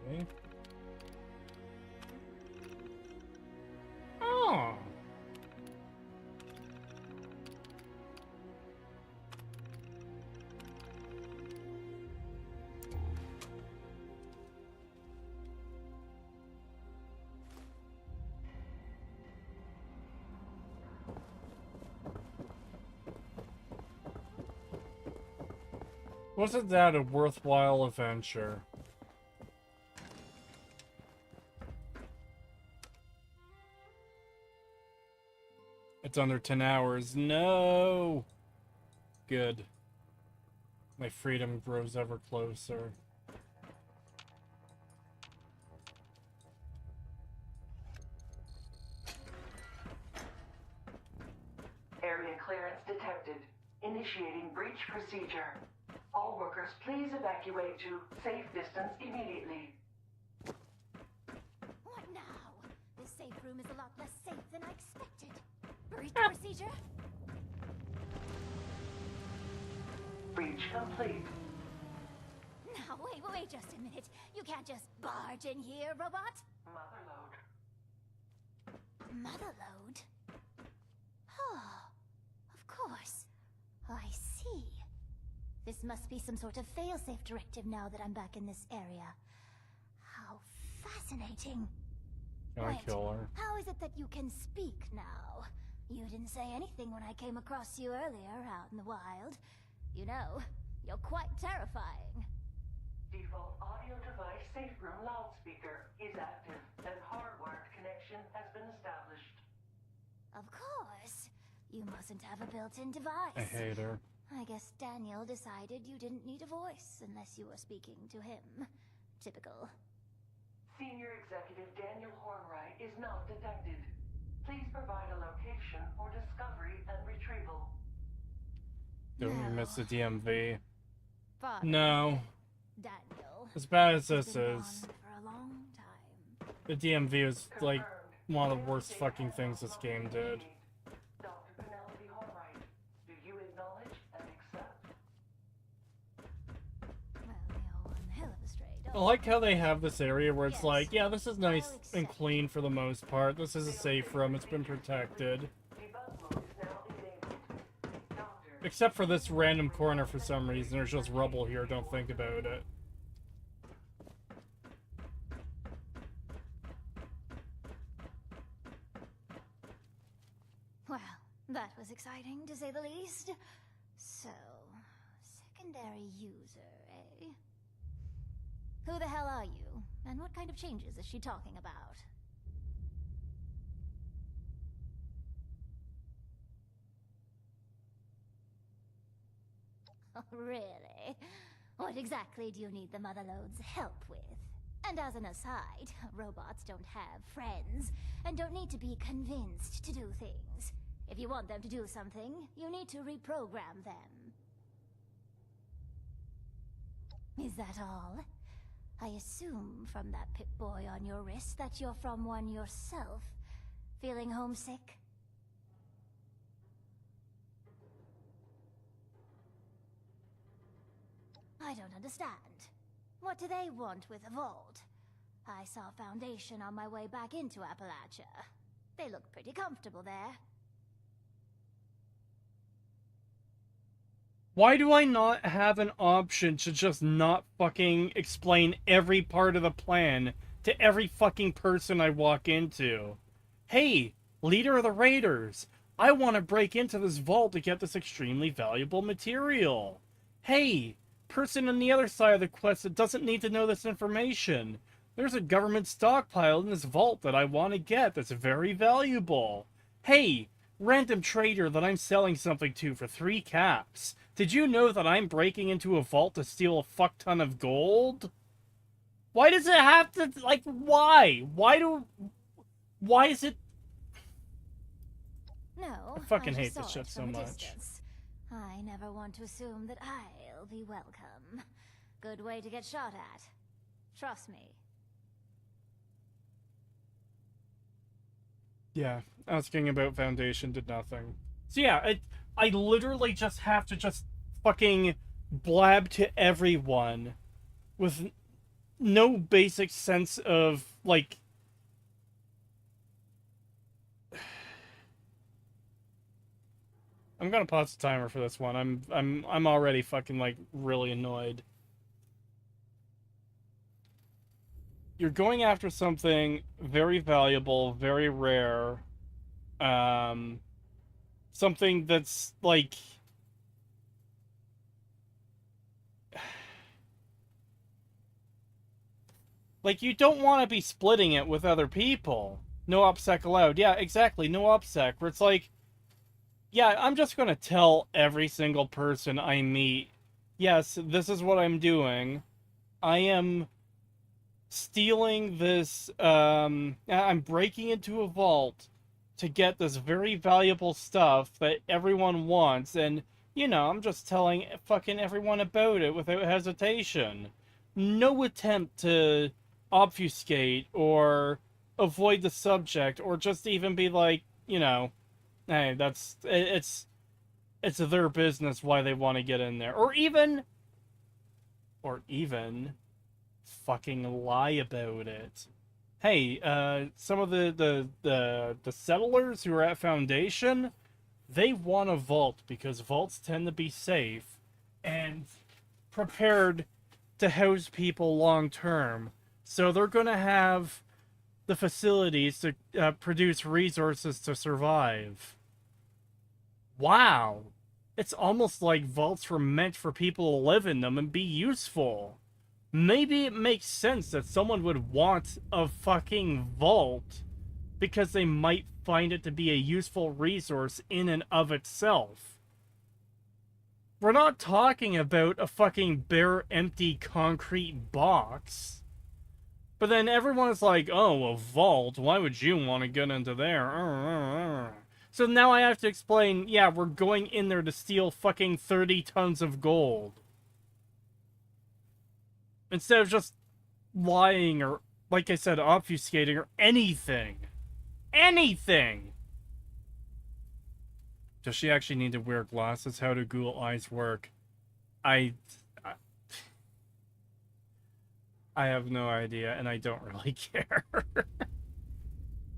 Okay. Oh. Wasn't that a worthwhile adventure? It's under 10 hours. No! Good. My freedom grows ever closer. Area clearance detected. Initiating breach procedure. All workers, please evacuate to safe distance immediately. What now? This safe room is a lot less safe than I expected. Breach procedure? Breach complete. Now, wait just a minute. You can't just barge in here, robot. Motherload. Motherload? Oh, of course. I see. This must be some sort of failsafe directive now that I'm back in this area. How fascinating. Can I kill her? How is it that you can speak now? You didn't say anything when I came across you earlier out in the wild. You know, you're quite terrifying. Default audio device safe room loudspeaker is active and hardwired connection has been established. Of course. You mustn't have a built-in device. I hate her. I guess Daniel decided you didn't need a voice unless you were speaking to him. Typical. Senior Executive Daniel Hornwright is not detected. Please provide a location for discovery and retrieval. Don't you miss the DMV? Father, No. Daniel. As bad as has this been is, gone for a long time. the DMV is like Confirmed. one of the worst fucking things this game did. I like how they have this area where it's Yes. like, yeah, this is nice I'll and accept. clean for the most part. This is a safe room. It's been protected. Debug mode is now enabled. Doctor. Except for this random corner for some reason. There's just rubble here. Don't think about it. Well, that was exciting, to say the least. So, secondary user, eh? Who the hell are you? And what kind of changes is she talking about? Oh, really? What exactly do you need the Motherlode's help with? And as an aside, robots don't have friends, and don't need to be convinced to do things. If you want them to do something, you need to reprogram them. Is that all? I assume from that Pip-Boy on your wrist that you're from one yourself. Feeling homesick? I don't understand. What do they want with a vault? I saw Foundation on my way back into Appalachia. They look pretty comfortable there. Why do I not have an option to just not fucking explain every part of the plan to every fucking person I walk into? Hey, leader of the Raiders, I want to break into this vault to get this extremely valuable material. Hey, person on the other side of the quest that doesn't need to know this information. There's a government stockpile in this vault that I want to get that's very valuable. Hey, random trader that I'm selling something to for 3 caps. Did you know that I'm breaking into a vault to steal a fuck ton of gold? Why does it have to, like, why? Why is it... No, I fucking just hate this saw shit it so from a much. distance. I never want to assume that I'll be welcome. Good way to get shot at. Trust me. Yeah, asking about Foundation did nothing. So yeah, I literally just have to just fucking blab to everyone with no basic sense of, like... I'm gonna pause the timer for this one. I'm already fucking, like, really annoyed. You're going after something very valuable, very rare. Something that's, like... Like, you don't want to be splitting it with other people. No OPSEC allowed. Yeah, exactly, no OPSEC. Where it's like, yeah, I'm just gonna tell every single person I meet, yes, this is what I'm doing. I am stealing this, I'm breaking into a vault to get this very valuable stuff that everyone wants, and, you know, I'm just telling fucking everyone about it without hesitation. No attempt to obfuscate or avoid the subject or just even be like, you know, hey, it's their business why they want to get in there. Or even fucking lie about it. Hey, some of the settlers who are at Foundation, they want a vault because vaults tend to be safe and prepared to house people long term. So they're going to have the facilities to produce resources to survive. Wow. It's almost like vaults were meant for people to live in them and be useful. Maybe it makes sense that someone would want a fucking vault because they might find it to be a useful resource in and of itself. We're not talking about a fucking bare, empty concrete box. But then everyone is like, oh, a vault, why would you want to get into there? So now I have to explain, yeah, we're going in there to steal fucking 30 tons of gold. Instead of just lying or, like I said, obfuscating or anything. Anything! Does she actually need to wear glasses? How do Google Eyes work? I have no idea, and I don't really care.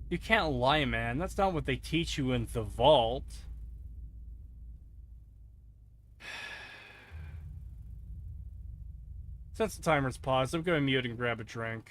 You can't lie, man. That's not what they teach you in the vault. Since the timer's paused, I'm going to mute and grab a drink.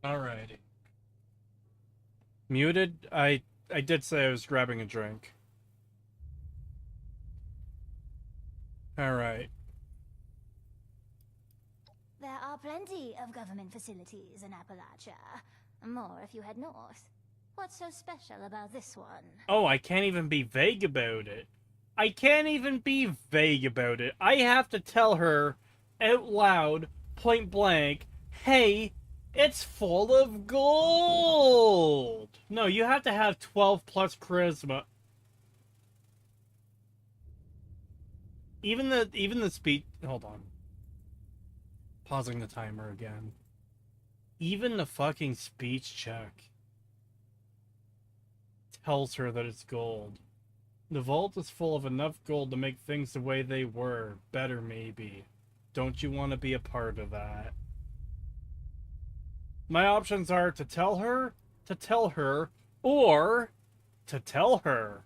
Alrighty. Muted? I did say I was grabbing a drink. Alright. There are plenty of government facilities in Appalachia. More if you head north. What's so special about this one? Oh, I can't even be vague about it. I can't even be vague about it. I have to tell her out loud, point blank, hey, it's full of gold. No, you have to have 12 plus charisma. Even the speed. Hold on. Pausing the timer again. Even the fucking speech check tells her that it's gold. The vault is full of enough gold to make things the way they were. Better, maybe. Don't you want to be a part of that? My options are to tell her, or to tell her.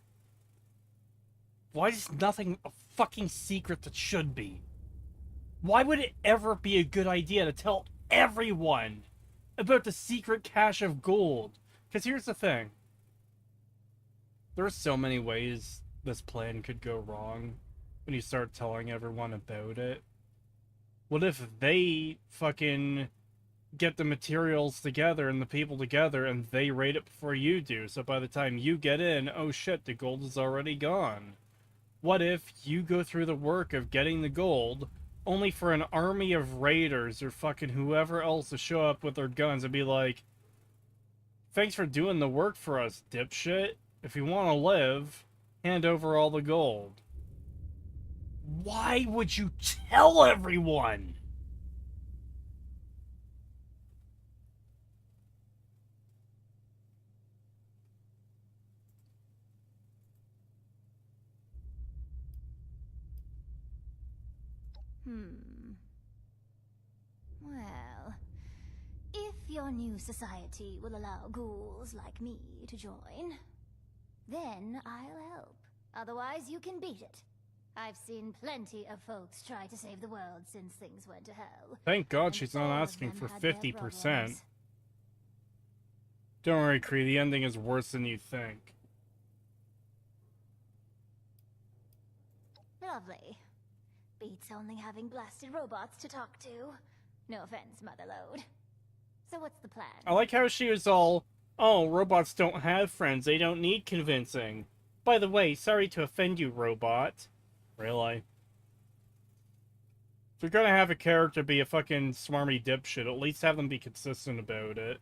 Why is nothing a fucking secret that should be? Why would it ever be a good idea to tell everyone about the secret cache of gold? Because here's the thing. There are so many ways this plan could go wrong when you start telling everyone about it. What if they fucking get the materials together and the people together and they raid it before you do, so by the time you get in, oh shit, the gold is already gone? What if you go through the work of getting the gold only for an army of raiders or fucking whoever else to show up with their guns and be like, thanks for doing the work for us, dipshit. If you want to live, hand over all the gold. Why would you tell everyone? Well, if your new society will allow ghouls like me to join, then I'll help. Otherwise, you can beat it. I've seen plenty of folks try to save the world since things went to hell. Thank God And she's all not of asking them for had their 50%. problems. Don't worry, Cree, the ending is worse than you think. Lovely. Beats only having blasted robots to talk to. No offense, Motherlode. So what's the plan? I like how she was all, oh, robots don't have friends, they don't need convincing. By the way, sorry to offend you, robot. Really? If you're gonna have a character be a fucking smarmy dipshit, at least have them be consistent about it.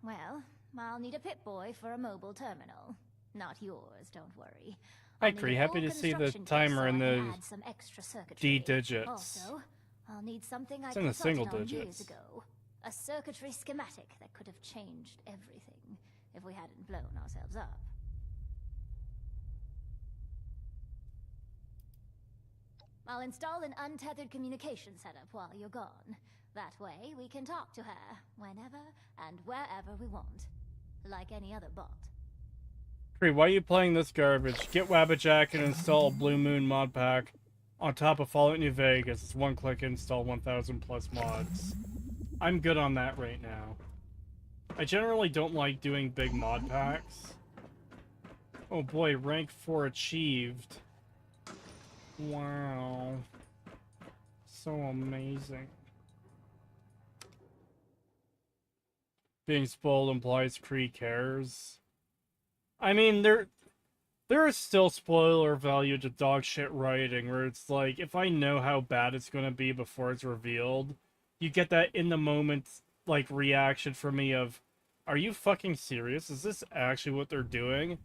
Well, I'll need a Pip-Boy for a mobile terminal. Not yours, don't worry. Hi, I'll need Cree. a Happy full to see the construction kit timer so and I can the add some extra circuitry. D digits. Also, I'll need something I It's in the consulted single on years digits. ago. A circuitry schematic that could have changed everything if we hadn't blown ourselves up. I'll install an untethered communication setup while you're gone. That way, we can talk to her whenever and wherever we want. Like any other bot. Cree, why are you playing this garbage? Get Wabbajack and install Blue Moon mod pack on top of Fallout New Vegas. It's one-click install 1,000 plus mods. I'm good on that right now. I generally don't like doing big mod packs. Oh boy, rank 4 achieved. Wow. So amazing. Being spoiled implies Cree cares. I mean, there is still spoiler value to dog shit writing, where it's like, if I know how bad it's gonna be before it's revealed, you get that in the moment, like, reaction from me of, are you fucking serious? Is this actually what they're doing?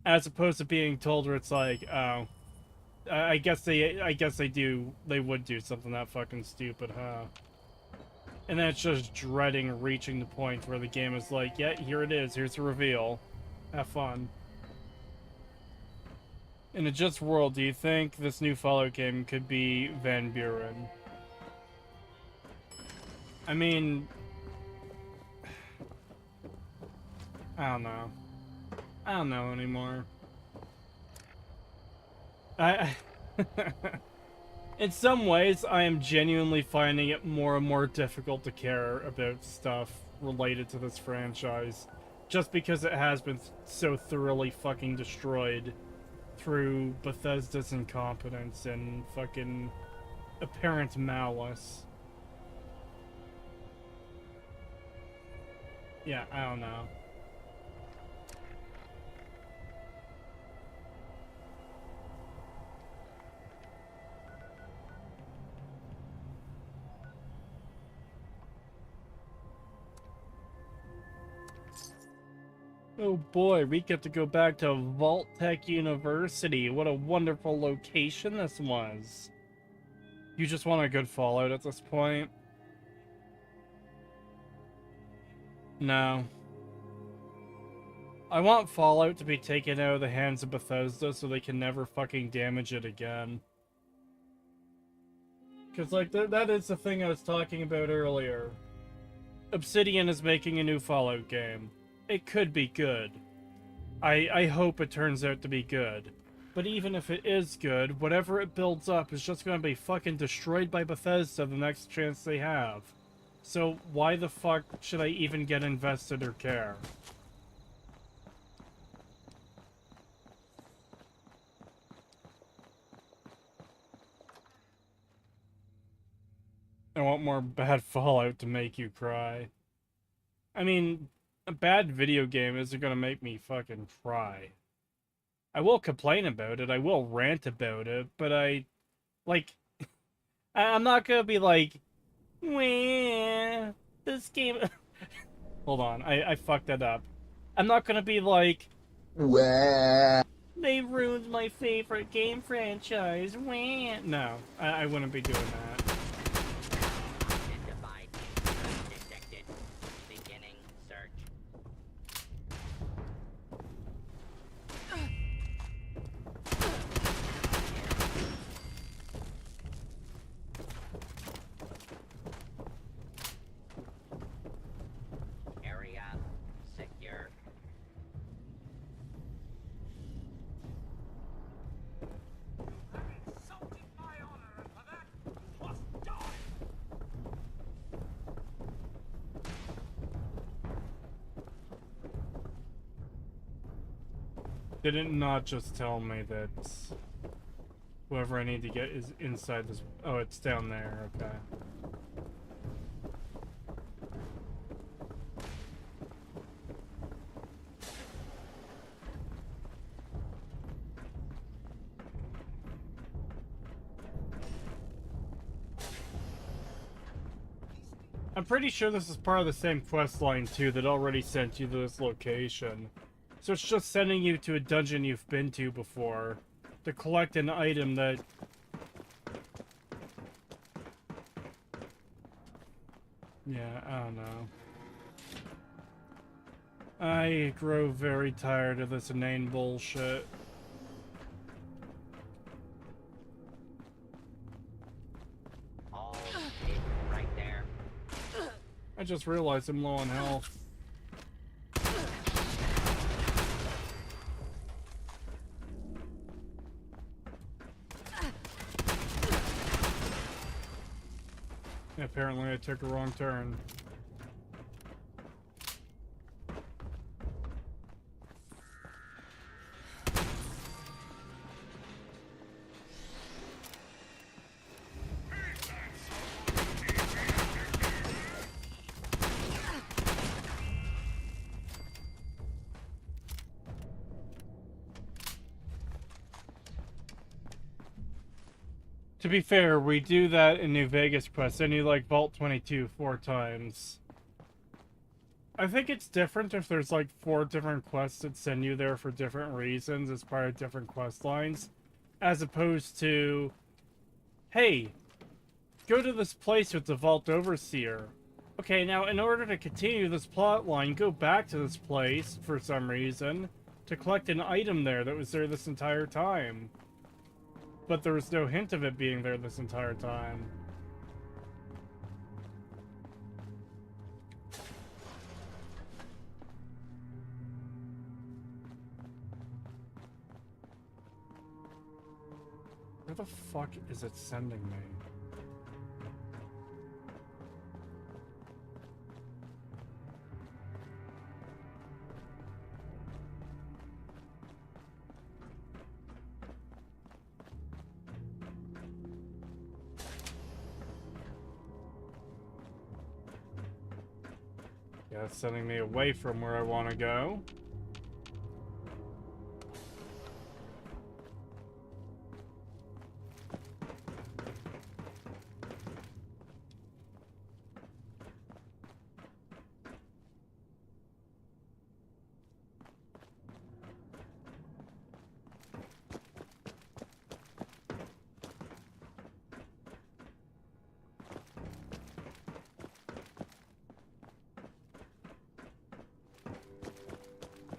As opposed to being told where it's like, oh, I guess they would do something that fucking stupid, huh? And then it's just dreading reaching the point where the game is like, yeah, here it is, here's the reveal. Have fun. In a just world, do you think this new Fallout game could be Van Buren? I mean, I don't know. I don't know anymore. In some ways, I am genuinely finding it more and more difficult to care about stuff related to this franchise. Just because it has been so thoroughly fucking destroyed through Bethesda's incompetence and fucking apparent malice. Yeah, I don't know. Oh boy, we get to go back to Vault Tech University. What a wonderful location this was. You just want a good Fallout at this point? No. I want Fallout to be taken out of the hands of Bethesda so they can never fucking damage it again. Because, like, that is the thing I was talking about earlier. Obsidian is making a new Fallout game. It could be good. I hope it turns out to be good. But even if it is good, whatever it builds up is just going to be fucking destroyed by Bethesda the next chance they have. So why the fuck should I even get invested or care? I want more bad Fallout to make you cry. I mean, a bad video game isn't gonna make me fucking cry. I will complain about it, I will rant about it, but I'm not gonna be like, wah, this game... Hold on, I fucked that up. I'm not gonna be like, wah, they ruined my favorite game franchise, wah. No, I wouldn't be doing that. Did it not just tell me that whoever I need to get is inside this... Oh, it's down there, okay. I'm pretty sure this is part of the same quest line too that already sent you to this location. So it's just sending you to a dungeon you've been to before to collect an item that... Yeah, I don't know. I grow very tired of this inane bullshit. I just realized I'm low on health. Apparently I took a wrong turn. To be fair, we do that in New Vegas quest, and you like Vault 22 4 times. I think it's different if there's like 4 different quests that send you there for different reasons as part of different quest lines, as opposed to, hey, go to this place with the Vault Overseer. Okay, now in order to continue this plot line, go back to this place for some reason to collect an item there that was there this entire time. But there was no hint of it being there this entire time. Where the fuck is it sending me? Yeah, it's sending me away from where I want to go.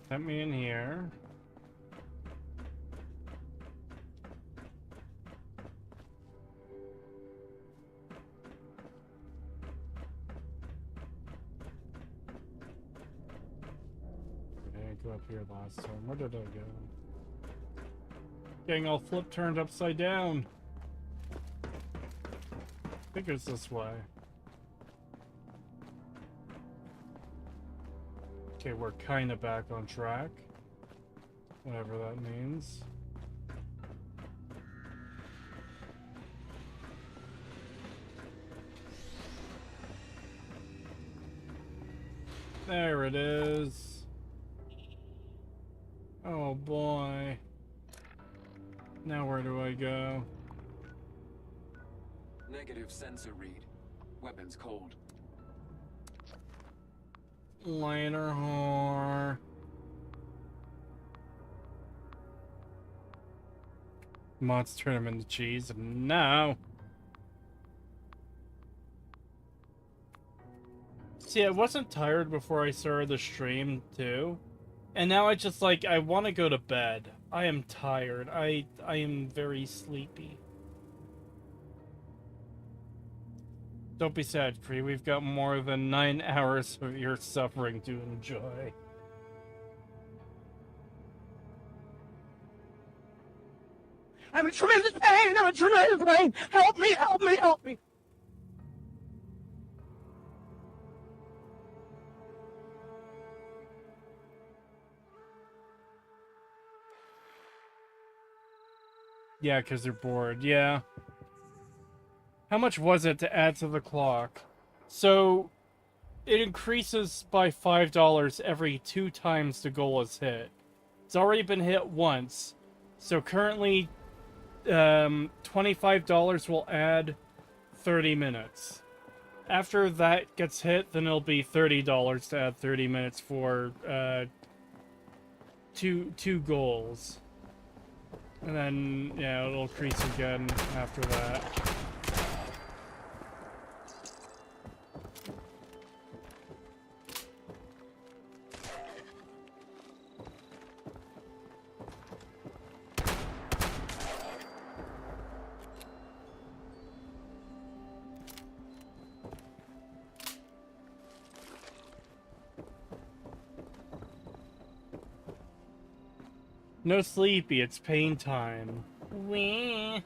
Let me in here. I didn't go up here last time. Where did I go? Getting all flip turned upside down. I think it's this way. Okay, we're kind of back on track. Whatever that means. There it is. Oh boy. Now where do I go? Negative sensor read. Weapons cold. Later, whore. Mods turn him into cheese. No. See, I wasn't tired before I started the stream, too. And now I just, like, I want to go to bed. I am tired. I am very sleepy. Don't be sad, Cree. We've got more than 9 hours of your suffering to enjoy. I'm in tremendous pain! I'm in tremendous pain! Help me! Help me! Help me! Yeah, because they're bored. Yeah. How much was it to add to the clock? So, it increases by $5 every 2 times the goal is hit. It's already been hit once. So currently, $25 will add 30 minutes. After that gets hit, then it'll be $30 to add 30 minutes for two goals. And then, yeah, it'll increase again after that. No sleepy, it's pain time. Wee.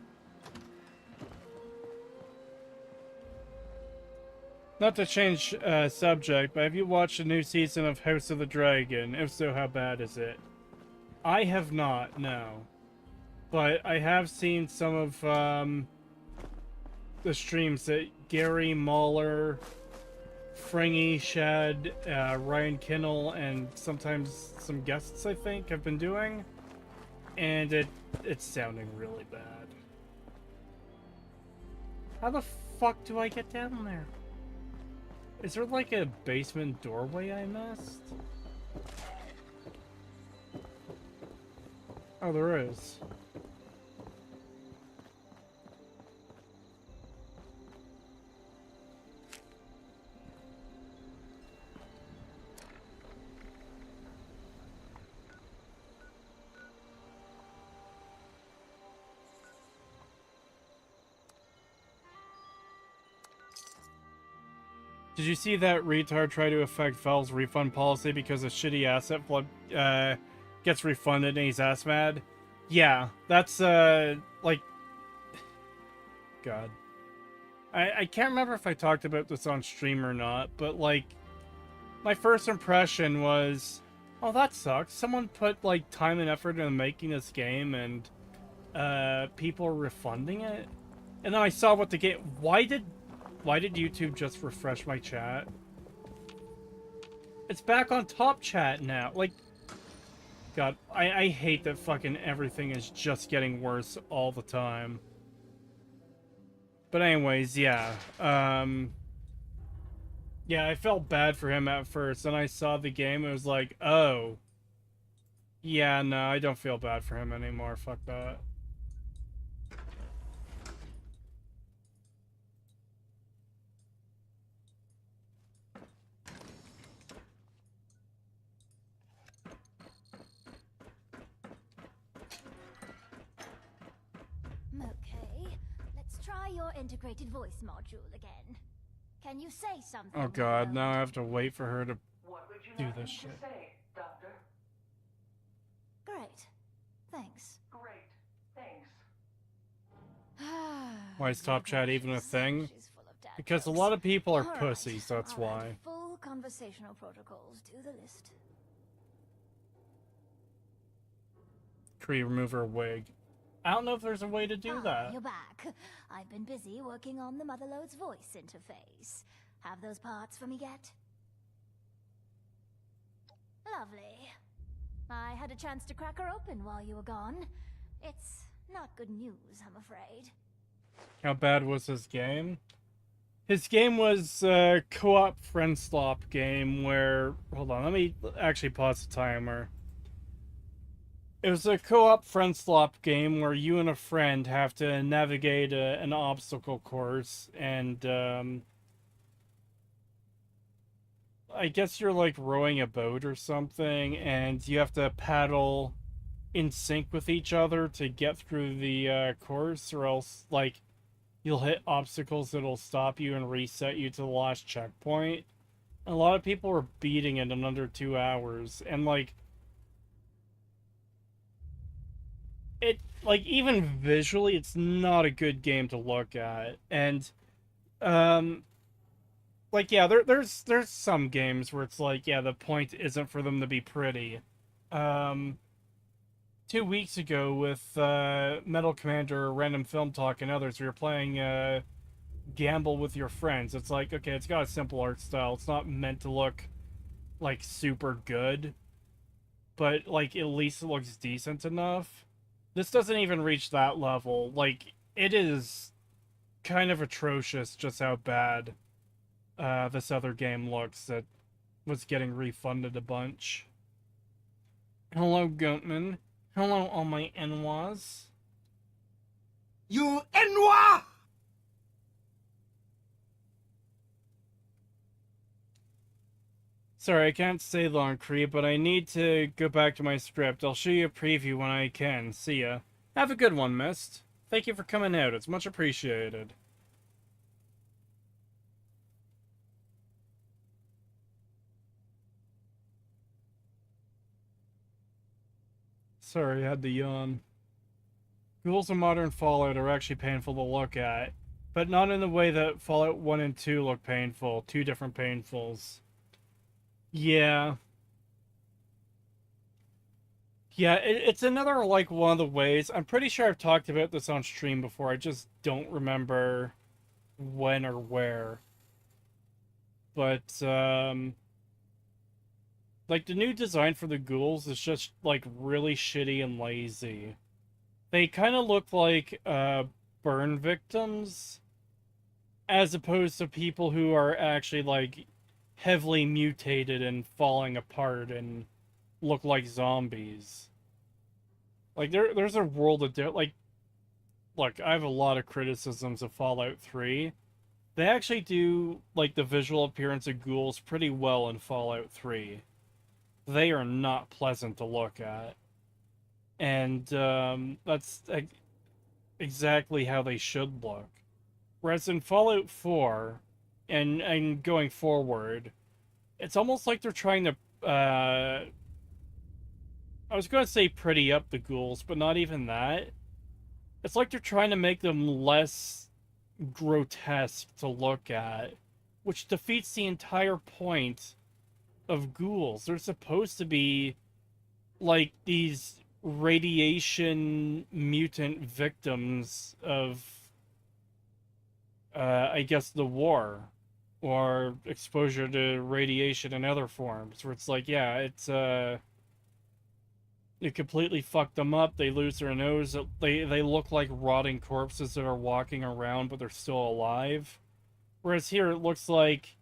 Not to change subject, but have you watched a new season of House of the Dragon? If so, how bad is it? I have not, no. But I have seen some of the streams that Gary Mahler, Fringy, Shed, Ryan Kinnell, and sometimes some guests, I think, have been doing. And it's sounding really bad. How the fuck do I get down there? Is there like a basement doorway I missed? Oh, there is. Did you see that retard try to affect Valve's refund policy because a shitty asset flood gets refunded and he's ass mad? Yeah, that's like, God. I can't remember if I talked about this on stream or not, but like, my first impression was, oh, that sucks. Someone put like time and effort into making this game and people are refunding it. And then I saw what the game. Why did YouTube just refresh my chat? It's back on top chat now. Like, God, I hate that fucking everything is just getting worse all the time. But anyways, yeah. Yeah, I felt bad for him at first. Then I saw the game, it was like, oh. Yeah, no, I don't feel bad for him anymore. Fuck that. Okay, let's try your integrated voice module again. Can you say something? Oh God, hello? now I have to wait for her to What would you do like this me shit. to say, Doctor? Great. Thanks. Great. Thanks. Why is top chat even a thing? She's full of dad Because a jokes. lot of people are All right, pussies, that's I'll add why. full conversational protocols to the list. Cree, remove her wig. I don't know if there's a way to do that. You're back. I've been busy working on the Motherlode's voice interface. Have those parts for me yet? Lovely. I had a chance to crack her open while you were gone. It's not good news, I'm afraid. How bad was his game? His game was a co-op friend slop game where... Hold on, let me actually pause the timer. It was a co-op friend slop game where you and a friend have to navigate an obstacle course, and I guess you're like rowing a boat or something, and you have to paddle in sync with each other to get through the course, or else like you'll hit obstacles that'll stop you and reset you to the last checkpoint. And a lot of people were beating it in under 2 hours, and like it, like, even visually, it's not a good game to look at. And like, yeah, there's some games where it's like, yeah, the point isn't for them to be pretty. 2 weeks ago with Metal Commander, Random Film Talk, and others, we were playing Gamble with your friends. It's like, okay, it's got a simple art style. It's not meant to look like super good, but like at least it looks decent enough. This doesn't even reach that level. Like, it is kind of atrocious just how bad this other game looks that was getting refunded a bunch. Hello, Goatman. Hello, all my Enwas. You Enwa! Sorry, I can't stay long, Cree, but I need to go back to my script. I'll show you a preview when I can. See ya. Have a good one, Mist. Thank you for coming out. It's much appreciated. Sorry, I had to yawn. Ghouls in modern Fallout are actually painful to look at, but not in the way that Fallout 1 and 2 look painful. Two different painfuls. Yeah. Yeah, it's another, like, one of the ways. I'm pretty sure I've talked about this on stream before. I just don't remember when or where. But, like, the new design for the ghouls is just, like, really shitty and lazy. They kind of look like, burn victims, as opposed to people who are actually, like, heavily mutated and falling apart and look like zombies. Like, there's a world of like, look, I have a lot of criticisms of Fallout 3. They actually do, like, the visual appearance of ghouls pretty well in Fallout 3. They are not pleasant to look at. And, that's exactly how they should look. Whereas in Fallout 4, and going forward, it's almost like they're trying to, I was going to say pretty up the ghouls, but not even that. It's like they're trying to make them less grotesque to look at, which defeats the entire point of ghouls. They're supposed to be like these radiation mutant victims of, I guess, the war, or exposure to radiation in other forms, where it's like, yeah, it's, it completely fucked them up. They lose their nose. They look like rotting corpses that are walking around, but they're still alive. Whereas here, it looks like,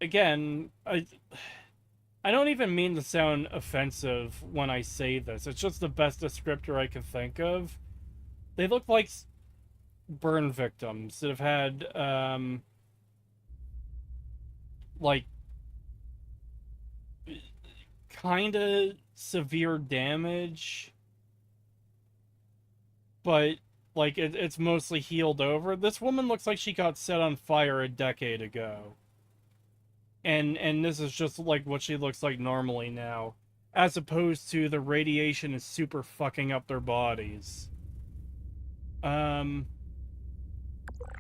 again, I don't even mean to sound offensive when I say this. It's just the best descriptor I can think of. They look like burn victims that have had, like, kind of severe damage, but, like, it's mostly healed over. This woman looks like she got set on fire a decade ago. And this is just, like, what she looks like normally now, as opposed to the radiation is super fucking up their bodies.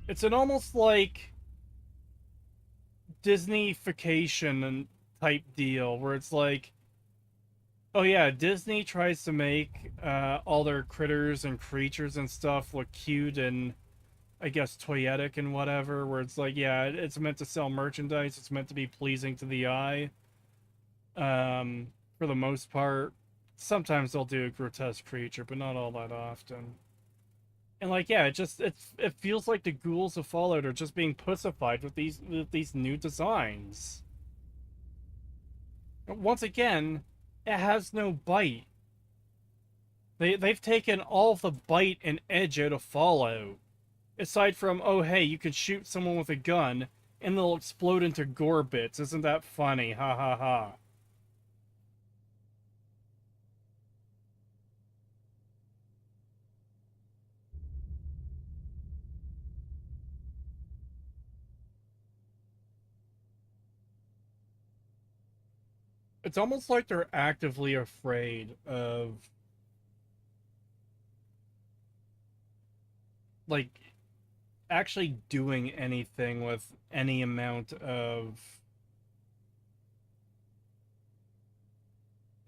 It's an almost, like, Disney-fication type deal, where it's like, oh yeah, Disney tries to make all their critters and creatures and stuff look cute and, I guess, toyetic and whatever, where it's like, yeah, it's meant to sell merchandise, it's meant to be pleasing to the eye, for the most part. Sometimes they'll do a grotesque creature, but not all that often. And, like, yeah, it feels like the ghouls of Fallout are just being pussified with these new designs. Once again, it has no bite. They've taken all of the bite and edge out of Fallout. Aside from, oh hey, you can shoot someone with a gun and they'll explode into gore bits. Isn't that funny? Ha ha ha. It's almost like they're actively afraid of, like, actually doing anything with any amount of...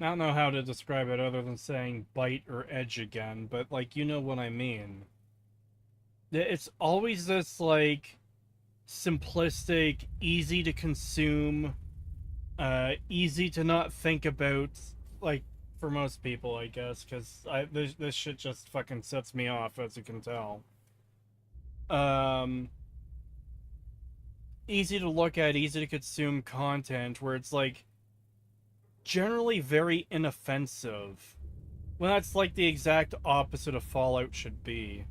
I don't know how to describe it other than saying bite or edge again, but, like, you know what I mean. It's always this, like, simplistic, easy to consume, easy to not think about, like, for most people, I guess, because this shit just fucking sets me off, as you can tell. Easy to look at, easy to consume content, where it's, like, generally very inoffensive, when that's, like, the exact opposite of Fallout should be.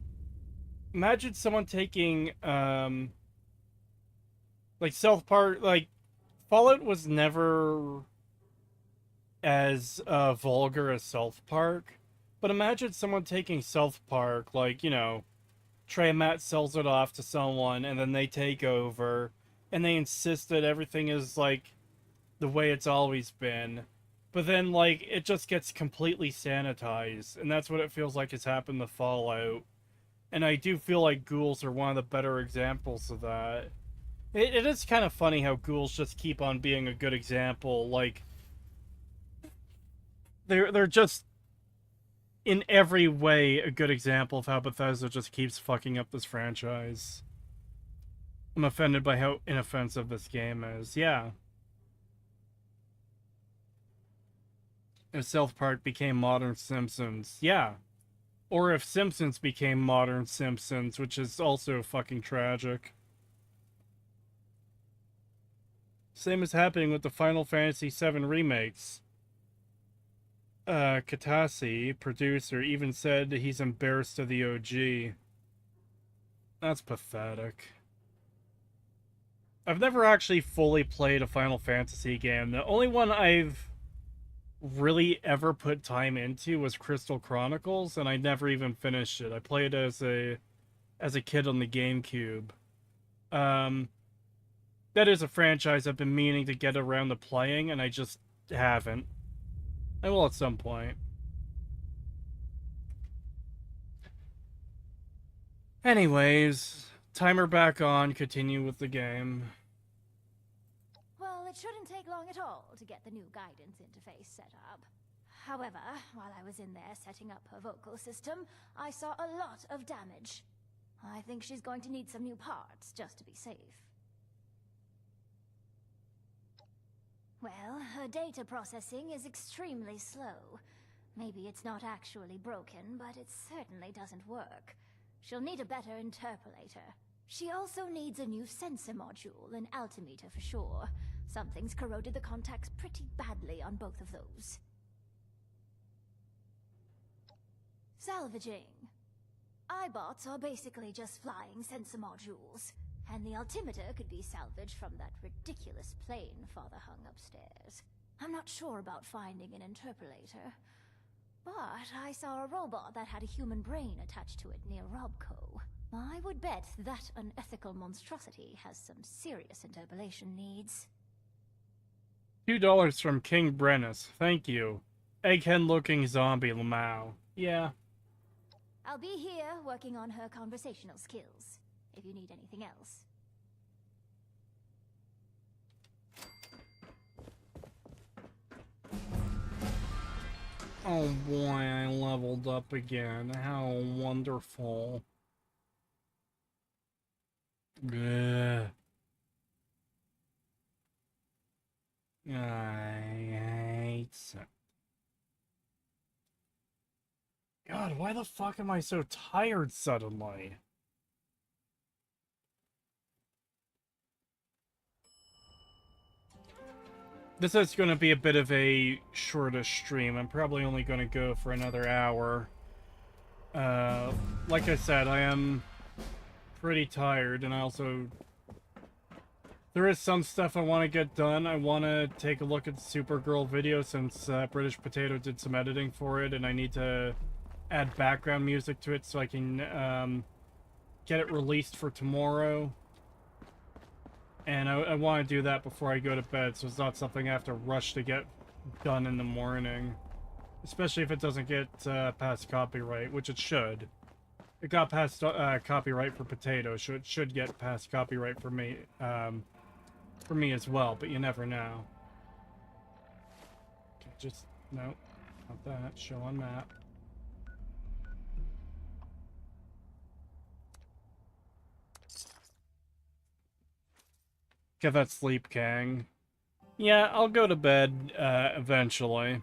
Imagine someone taking, like, South Park, like, Fallout was never as vulgar as South Park, but imagine someone taking South Park, like, you know, Trey and Matt sells it off to someone, and then they take over, and they insist that everything is, like, the way it's always been, But then, like, it just gets completely sanitized, and that's what it feels like has happened to Fallout. And I do feel like ghouls are one of the better examples of that. It is kind of funny how ghouls just keep on being a good example. Like, they're just in every way a good example of how Bethesda just keeps fucking up this franchise. I'm offended by how inoffensive this game is. Yeah. If South Park became modern Simpsons. Yeah. Or if Simpsons became modern Simpsons, which is also fucking tragic. Same is happening with the Final Fantasy VII remakes. Katasi, producer, even said he's embarrassed of the OG. That's pathetic. I've never actually fully played a Final Fantasy game. The only one I've really ever put time into was Crystal Chronicles, and I never even finished it. I played as a kid on the GameCube. That is a franchise I've been meaning to get around to playing, and I just haven't. I will at some point. Anyways, timer back on, continue with the game. Well, it shouldn't take long at all to get the new guidance interface set up. However, while I was in there setting up her vocal system, I saw a lot of damage. I think she's going to need some new parts just to be safe. Well, her data processing is extremely slow. Maybe it's not actually broken, but it certainly doesn't work. She'll need a better interpolator. She also needs a new sensor module, an altimeter for sure. Something's corroded the contacts pretty badly on both of those. Salvaging. iBots are basically just flying sensor modules, and the altimeter could be salvaged from that ridiculous plane Father hung upstairs. I'm not sure about finding an interpolator, but I saw a robot that had a human brain attached to it near Robco. I would bet that unethical monstrosity has some serious interpolation needs. $2 from King Brennus. Thank you. Egghead-looking zombie Lamau. Yeah. I'll be here working on her conversational skills, if you need anything else. Oh boy, I leveled up again. How wonderful. Ugh. I hate it. God, why the fuck am I so tired suddenly? This is going to be a bit of a shorter stream. I'm probably only going to go for another hour. Like I said, I am pretty tired, and I also... There is some stuff I want to get done. I want to take a look at the Supergirl video since British Potato did some editing for it, and I need to add background music to it so I can get it released for tomorrow. And I want to do that before I go to bed, so it's not something I have to rush to get done in the morning. Especially if it doesn't get past copyright, which it should. It got past copyright for Potato, so it should get past copyright for me as well, but you never know. Okay, just, no, not that. Show on map. Get that sleep, Kang. Yeah, I'll go to bed, eventually.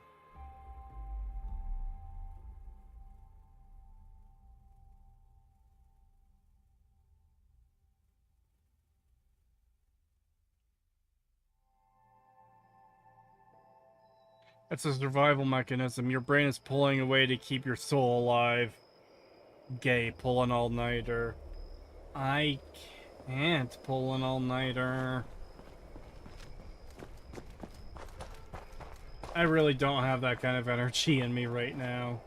It's a survival mechanism. Your brain is pulling away to keep your soul alive. Gay, pull an all-nighter. I can't pull an all-nighter. I really don't have that kind of energy in me right now.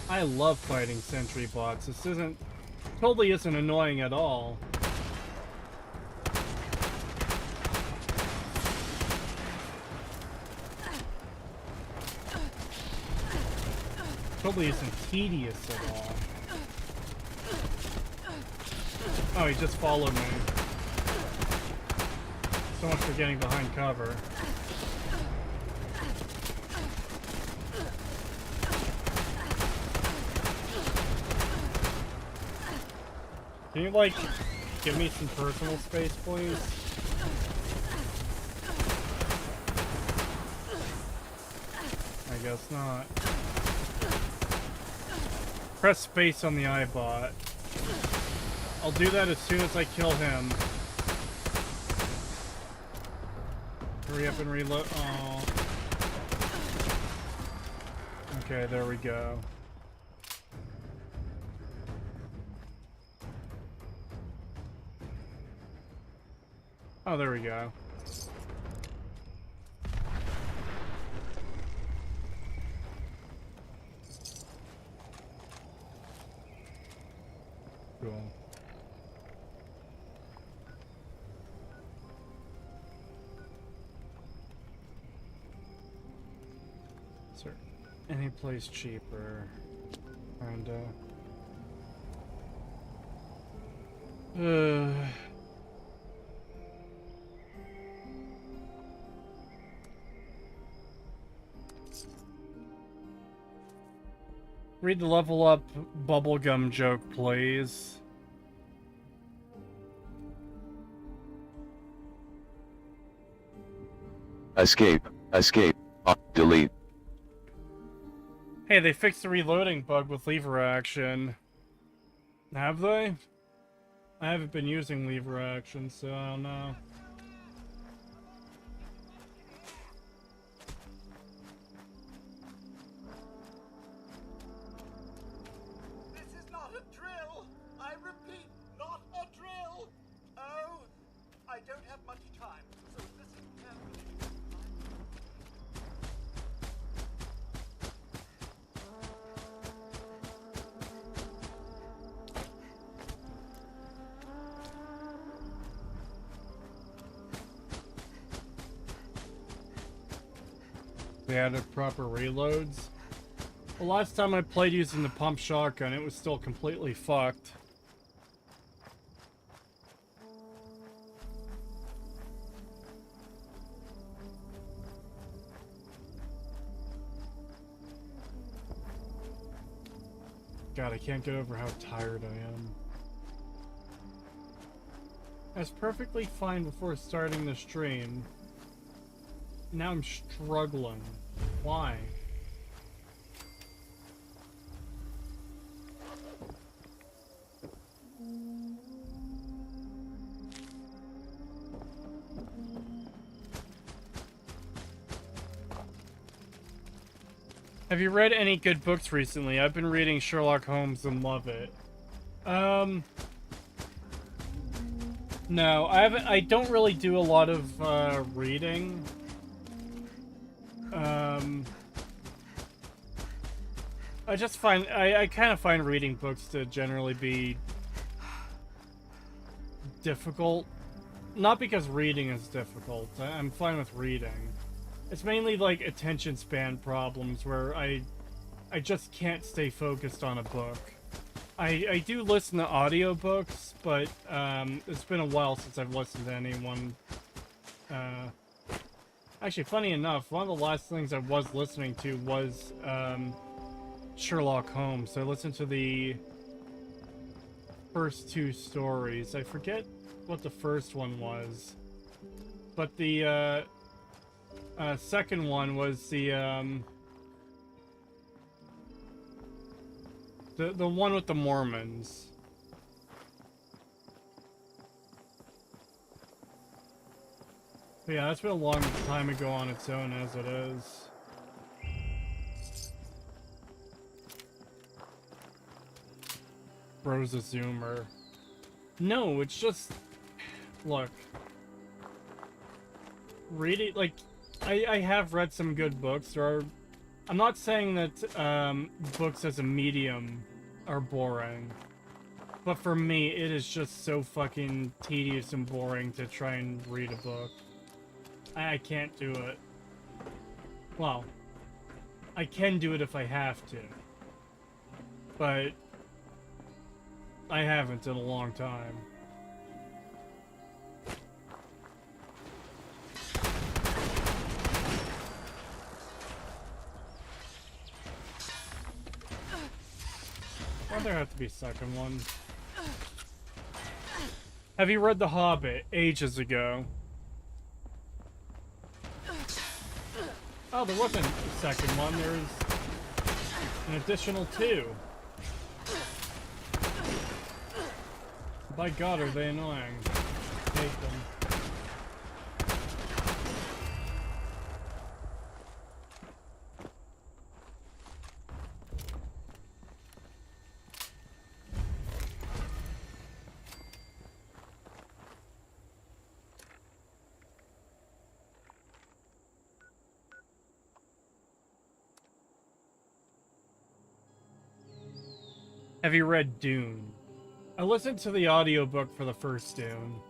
I love fighting sentry bots. This totally isn't annoying at all. Totally isn't tedious at all. Oh, he just followed me. So much for getting behind cover. Can you, like, give me some personal space, please? I guess not. Press space on the iBot. I'll do that as soon as I kill him. Hurry up and reload. Oh. Okay, there we go. Oh, there we go. Cool. Sir, any place cheaper. And, read the level up bubblegum joke, please. Escape, escape, delete. Hey, they fixed the reloading bug with lever action. Have they? I haven't been using lever action, so I don't know. This is not a drill! I repeat, not a drill! Oh, I don't have much time, so listen carefully. They added proper reloads. The last time I played using the pump shotgun, it was still completely fucked. God, I can't get over how tired I am. I was perfectly fine before starting the stream. Now I'm struggling. Why? Have you read any good books recently? I've been reading Sherlock Holmes and love it. No, I don't really do a lot of reading. I kind of find reading books to generally be difficult. Not because reading is difficult. I'm fine with reading. It's mainly like attention span problems where I just can't stay focused on a book. I do listen to audiobooks, but it's been a while since I've listened to anyone. Actually, funny enough, one of the last things I was listening to was Sherlock Holmes. I listened to the first two stories. I forget what the first one was, but the second one was the one with the Mormons. But yeah, that's been a long time ago on its own as it is. Bro's a zoomer. No, it's just... Look. Reading, like... I have read some good books. There are I'm not saying that books as a medium are boring, but for me, it is just so fucking tedious and boring to try and read a book. I can't do it. Well, I can do it if I have to, but I haven't in a long time. Why'd there have to be a second one? Have you read The Hobbit ages ago? Oh, there wasn't a second one. There was an additional 2. By God, are they annoying. I hate them. Have you read Dune? I listened to the audiobook for the first Dune.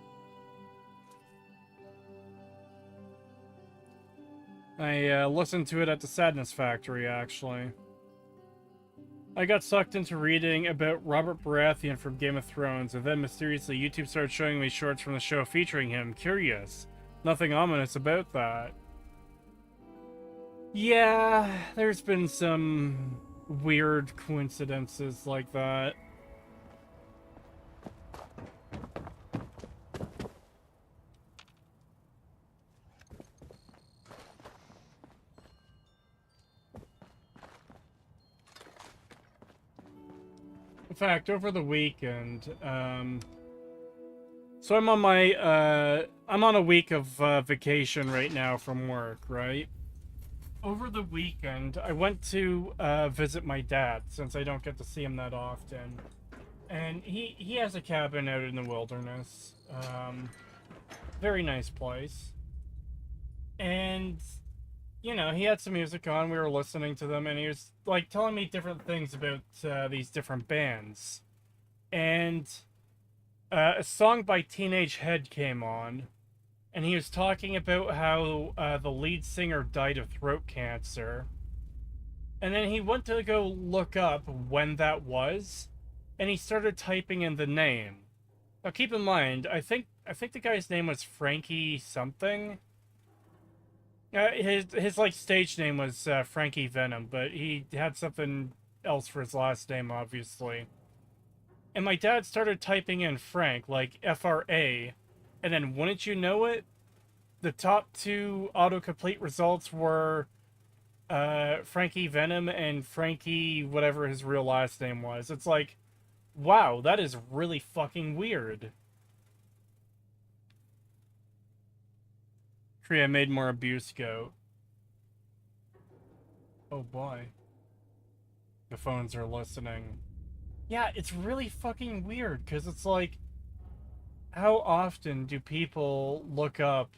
I listened to it at the Sadness Factory, actually. I got sucked into reading about Robert Baratheon from Game of Thrones, and then mysteriously YouTube started showing me shorts from the show featuring him. Curious. Nothing ominous about that. Yeah, there's been some weird coincidences like that. In fact, over the weekend, so I'm on my, I'm on a week of vacation right now from work, right? Over the weekend, I went to visit my dad, since I don't get to see him that often. And he has a cabin out in the wilderness. Very nice place. And, you know, he had some music on, we were listening to them, and he was, like, telling me different things about these different bands. And a song by Teenage Head came on, and he was talking about how the lead singer died of throat cancer. And then he went to go look up when that was, and he started typing in the name. Now keep in mind, I think the guy's name was Frankie something. His like stage name was Frankie Venom, but he had something else for his last name, obviously. And my dad started typing in Frank, like F-R-A, and then wouldn't you know it, the top 2 autocomplete results were Frankie Venom and Frankie whatever his real last name was. It's like, wow, that is really fucking weird. Korea made more abuse goat. Oh boy. The phones are listening. Yeah, it's really fucking weird, because it's like, how often do people look up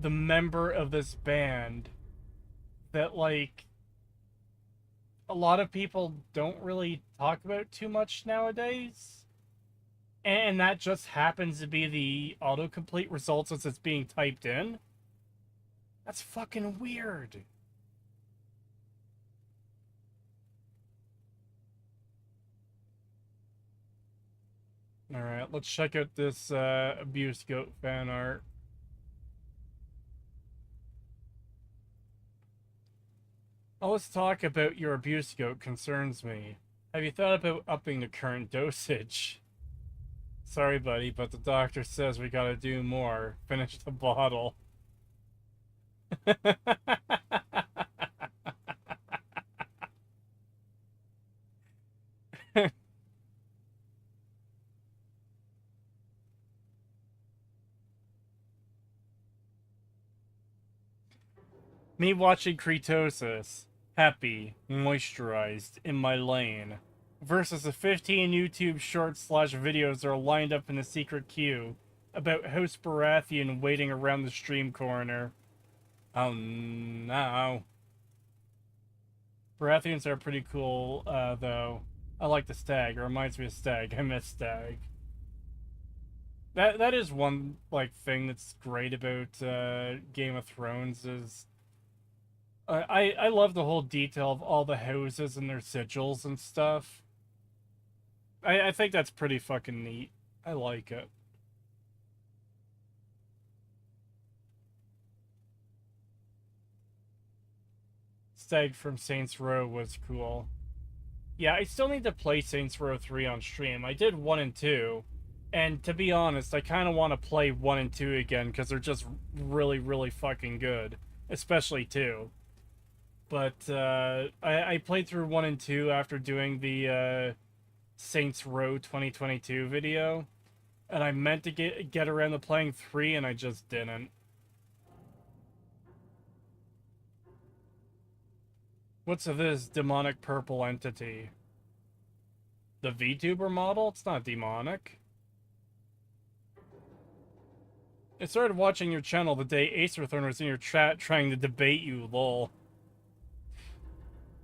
the member of this band that, like, a lot of people don't really talk about too much nowadays? And that just happens to be the autocomplete results as it's being typed in? That's fucking weird. Alright, let's check out this Abuse Goat fan art. All this talk about your Abuse Goat concerns me. Have you thought about upping the current dosage? Sorry, buddy, but the doctor says we gotta do more. Finish the bottle. Me watching Creetosis, happy, moisturized, in my lane, versus the 15 YouTube shorts / videos that are lined up in the secret queue about House Baratheon waiting around the stream corner. Oh no. Baratheons are pretty cool, though. I like the stag. It reminds me of stag. I miss stag. That is one like thing that's great about Game of Thrones is I love the whole detail of all the houses and their sigils and stuff. I think that's pretty fucking neat. I like it. Stag from Saints Row was cool. Yeah, I still need to play Saints Row 3 on stream. I did 1 and 2. And to be honest, I kind of want to play 1 and 2 again because they're just really, really fucking good. Especially 2. But I played through 1 and 2 after doing the Saints Row 2022 video. And I meant to get around to playing 3 and I just didn't. What's this demonic purple entity? The VTuber model? It's not demonic. I started watching your channel the day Acerthorn was in your chat trying to debate you, lol.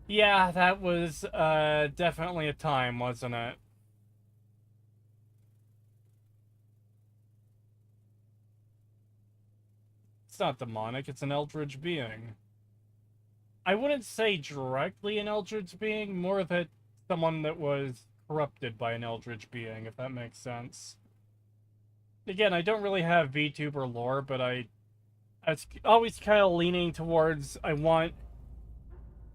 Yeah, that was definitely a time, wasn't it? It's not demonic, it's an eldritch being. I wouldn't say directly an eldritch being, more that someone that was corrupted by an eldritch being, if that makes sense. Again, I don't really have VTuber lore, but I was always kind of leaning towards I want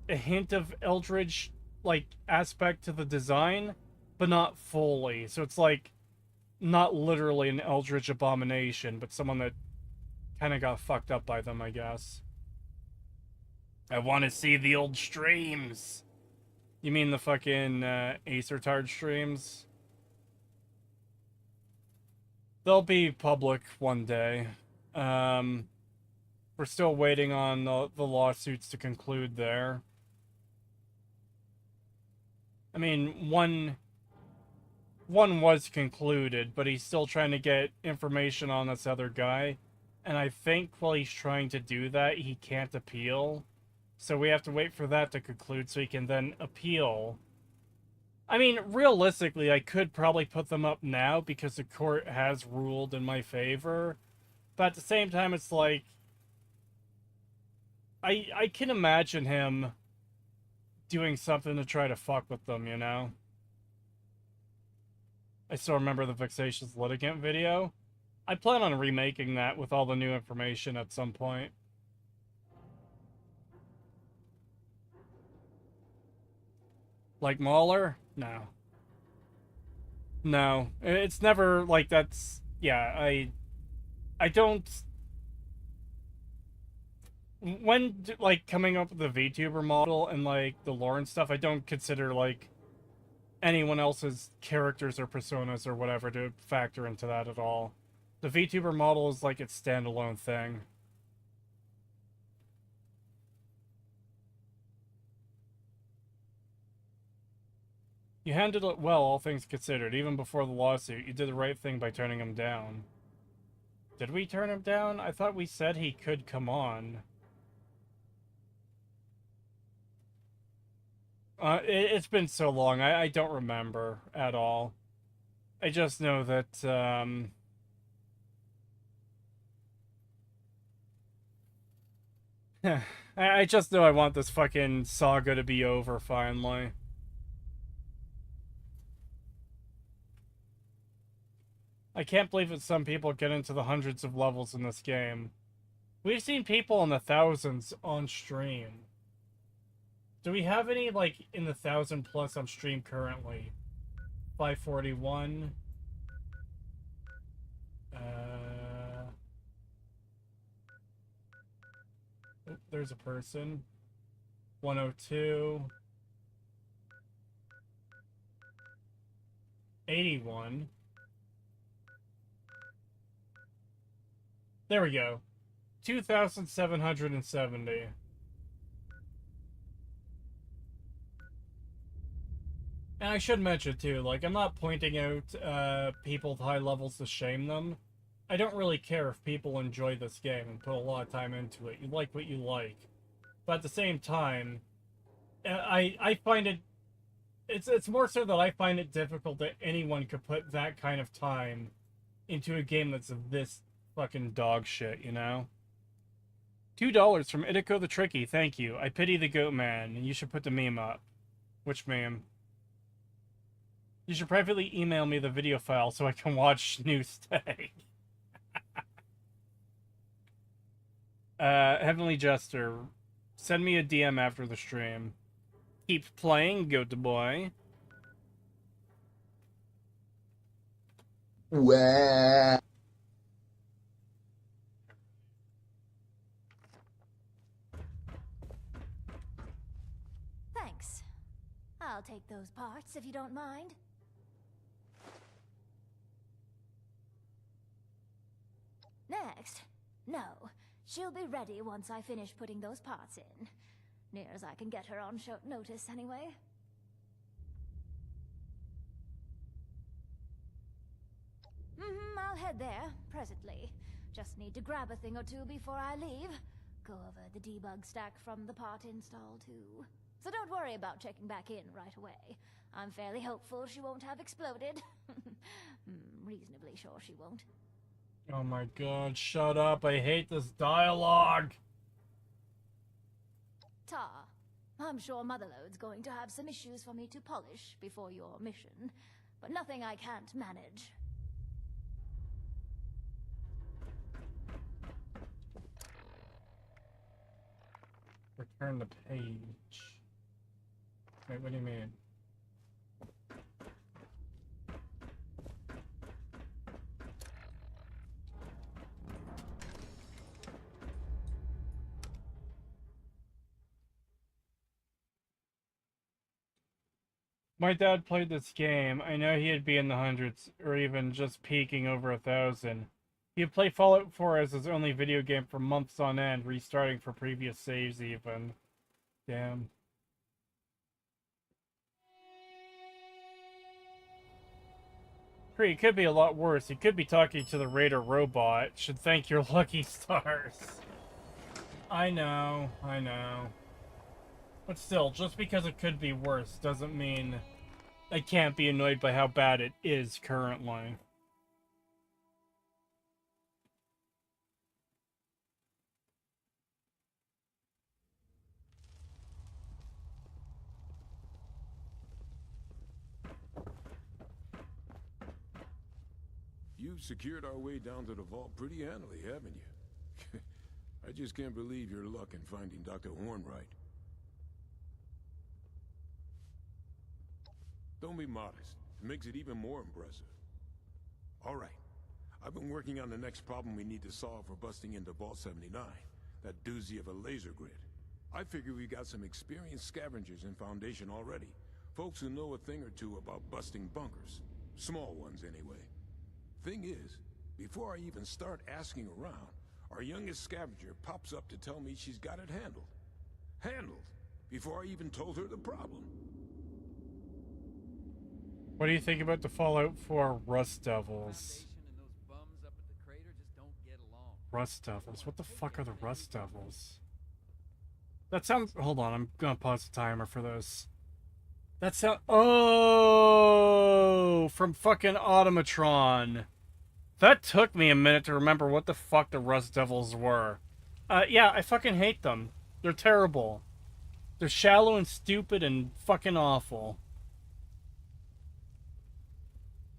a hint of eldritch like aspect to the design, but not fully. So it's like not literally an eldritch abomination, but someone that kind of got fucked up by them, I guess. I want to see the old streams. You mean the fucking Acertard streams? They'll be public one day. We're still waiting on the lawsuits to conclude there. I mean, one was concluded, but he's still trying to get information on this other guy. And I think while he's trying to do that, he can't appeal. So we have to wait for that to conclude so he can then appeal. I mean, realistically, I could probably put them up now because the court has ruled in my favor. But at the same time, it's like... I can imagine him doing something to try to fuck with them, you know? I still remember the Vexatious Litigant video. I plan on remaking that with all the new information at some point. Like Mauler? No. No. It's never like that's... Yeah, I don't... When, like, coming up with the VTuber model and, like, the lore and stuff, I don't consider, like, anyone else's characters or personas or whatever to factor into that at all. The VTuber model is, like, its standalone thing. You handled it well, all things considered. Even before the lawsuit, you did the right thing by turning him down. Did we turn him down? I thought we said he could come on. It's been so long, I don't remember at all. I just know that, I just know I want this fucking saga to be over, finally. I can't believe that some people get into the hundreds of levels in this game. We've seen people in the thousands on stream. Do we have any, like, in the 1,000 plus on stream currently? 541. Oh, there's a person. 102. 81. There we go. 2,770. And I should mention too, like, I'm not pointing out people with high levels to shame them. I don't really care if people enjoy this game and put a lot of time into it. You like what you like. But at the same time, I find it... It's more so that I find it difficult that anyone could put that kind of time into a game that's this fucking dog shit, you know? $2 from Itiko the Tricky, thank you. I pity the goat man, and you should put the meme up. Which meme? You should privately email me the video file so I can watch New Stag. Heavenly Jester, send me a DM after the stream. Keep playing, goat boy. Wah. Thanks. I'll take those parts if you don't mind. Next. No. She'll be ready once I finish putting those parts in. Near as I can get her on short notice, anyway. I'll head there, presently. Just need to grab a thing or two before I leave. Go over the debug stack from the part install, too. So don't worry about checking back in right away. I'm fairly hopeful she won't have exploded. Reasonably sure she won't. Oh my god, shut up. I hate this dialogue. Tar, I'm sure Motherlode's going to have some issues for me to polish before your mission, but nothing I can't manage. Return the page. Wait, what do you mean? My dad played this game. I know he'd be in the hundreds, or even just peaking over 1,000. He'd play Fallout 4 as his only video game for months on end, restarting for previous saves even. Damn. It could be a lot worse. He could be talking to the Raider robot. Should thank your lucky stars. I know. But still, just because it could be worse doesn't mean I can't be annoyed by how bad it is currently. You've secured our way down to the vault pretty handily, haven't you? I just can't believe your luck in finding Dr. Hornwright. Don't be modest. It makes it even more impressive. All right. I've been working on the next problem we need to solve for busting into Vault 79. That doozy of a laser grid. I figure we got some experienced scavengers in Foundation already. Folks who know a thing or two about busting bunkers. Small ones, anyway. Thing is, before I even start asking around, our youngest scavenger pops up to tell me she's got it handled. Handled! Before I even told her the problem. What do you think about the Fallout 4 Rust Devils? Rust Devils? What the fuck are the Rust Devils? That sounds... Hold on, I'm gonna pause the timer for this. That sound... Oh! From fucking Automatron. That took me a minute to remember what the fuck the Rust Devils were. Yeah, I fucking hate them. They're terrible. They're shallow and stupid and fucking awful.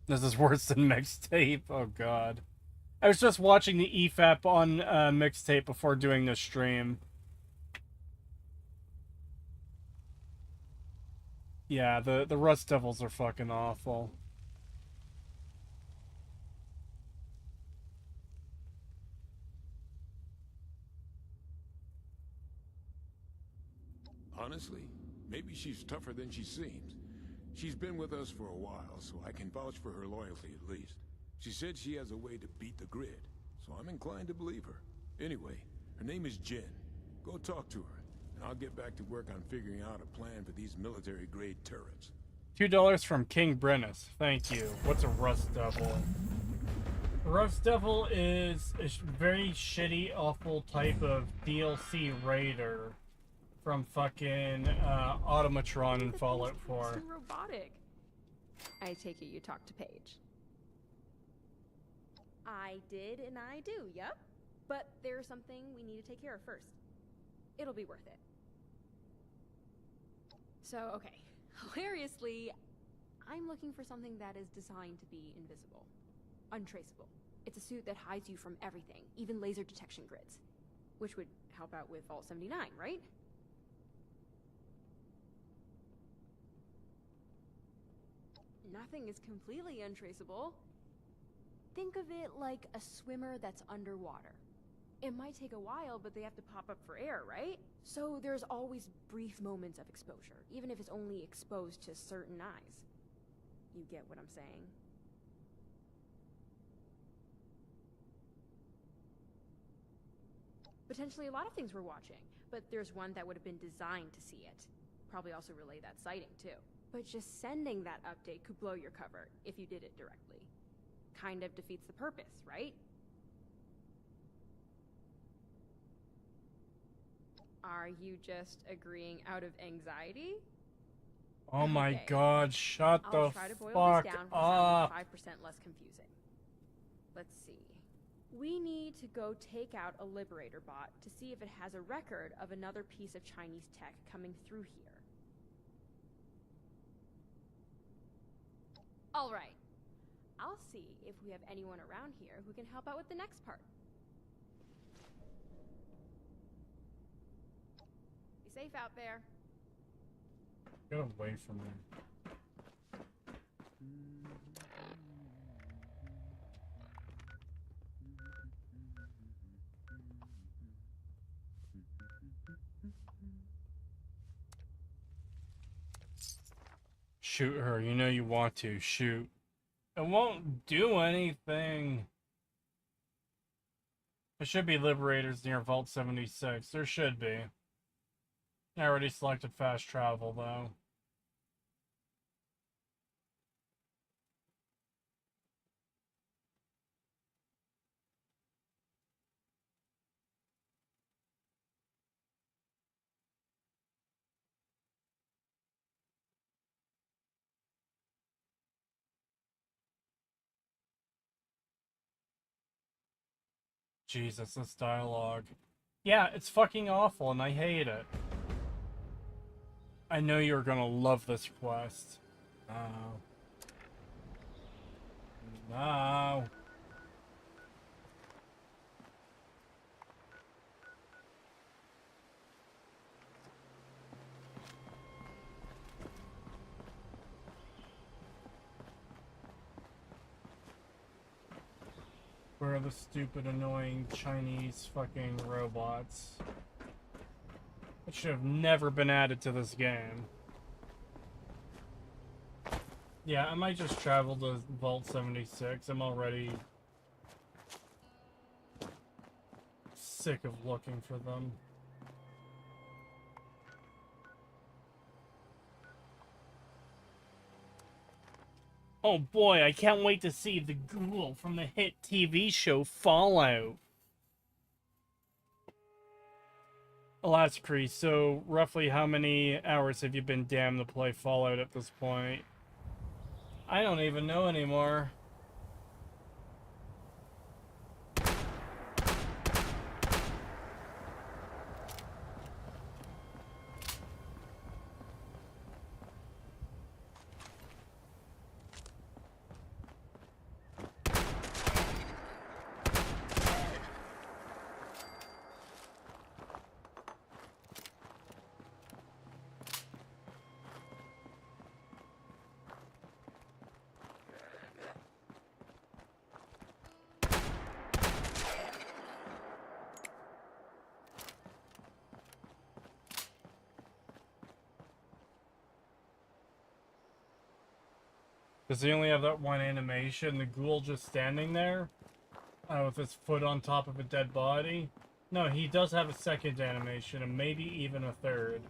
This is worse than mixtape. Oh god. I was just watching the EFAP on mixtape before doing this stream. Yeah, the Rust Devils are fucking awful. Honestly, maybe she's tougher than she seems. She's been with us for a while, so I can vouch for her loyalty at least. She said she has a way to beat the grid, so I'm inclined to believe her. Anyway, her name is Jen. Go talk to her, and I'll get back to work on figuring out a plan for these military-grade turrets. $2 from King Brennus. Thank you. What's a Rust Devil? Rust Devil is a very shitty, awful type of DLC raider from fucking Automatron and Fallout 4. Too robotic. I take it you talked to Paige. I did and I do, yep. But there's something we need to take care of first. It'll be worth it. So, okay. Hilariously, I'm looking for something that is designed to be invisible. Untraceable. It's a suit that hides you from everything, even laser detection grids. Which would help out with Vault 79, right? Nothing is completely untraceable. Think of it like a swimmer that's underwater. It might take a while, but they have to pop up for air, right? So there's always brief moments of exposure, even if it's only exposed to certain eyes. You get what I'm saying? Potentially a lot of things we're watching, but there's one that would have been designed to see it. Probably also relay that sighting, too. But just sending that update could blow your cover if you did it directly. Kind of defeats the purpose, right? Are you just agreeing out of anxiety? Oh my Okay. god, shut I'll the try to boil fuck this down up. 5% less confusing. Let's see. We need to go take out a Liberator bot to see if it has a record of another piece of Chinese tech coming through here. All right. I'll see if we have anyone around here who can help out with the next part. Be safe out there. Get away from me. Shoot her, you know you want to. Shoot. It won't do anything. There should be Liberators near Vault 76. There should be. I already selected fast travel, though. Jesus, this dialogue. Yeah, it's fucking awful, and I hate it. I know you're gonna love this quest. No. No. Where are the stupid, annoying Chinese fucking robots? That should have never been added to this game. Yeah, I might just travel to Vault 76. I'm already sick of looking for them. Oh boy, I can't wait to see the ghoul from the hit TV show Fallout. Alas, Cree, so roughly how many hours have you been damned to play Fallout at this point? I don't even know anymore. Does he only have that one animation? The ghoul just standing there? With his foot on top of a dead body? No, he does have a second animation, and maybe even a third.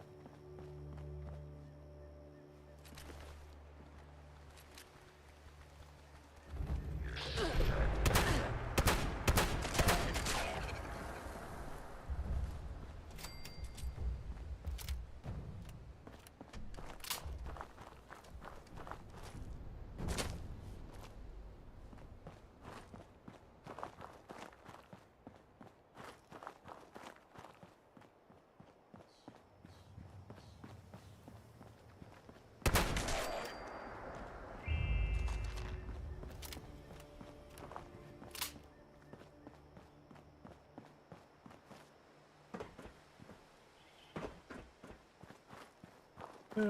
I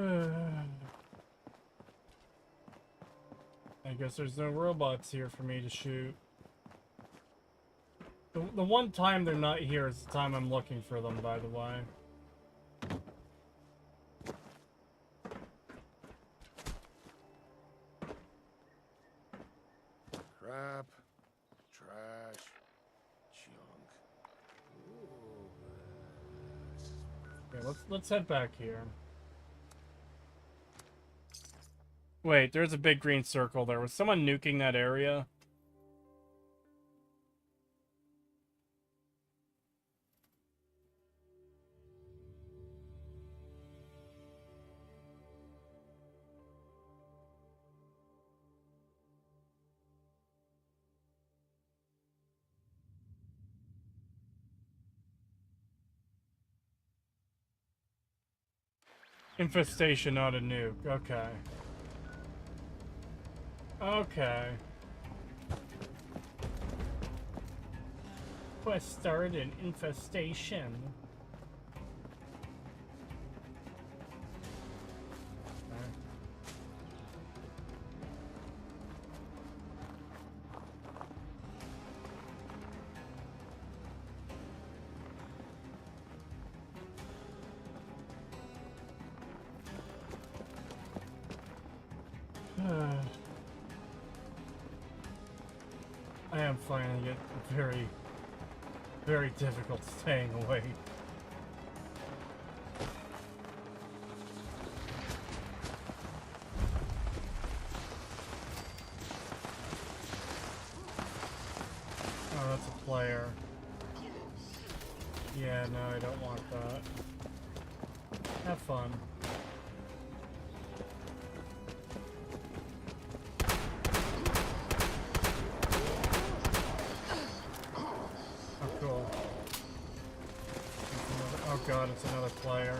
guess there's no robots here for me to shoot. The one time they're not here is the time I'm looking for them, by the way. Crap. Trash. Junk. Ooh, Okay, let's head back here. Wait, there's a big green circle there. Was someone nuking that area? Infestation, not a nuke. Okay. Okay. Quest started an infestation. I am finding it very, very difficult staying awake. Oh, that's a player. Yeah, no, I don't want that. Have fun. Oh god, it's another player.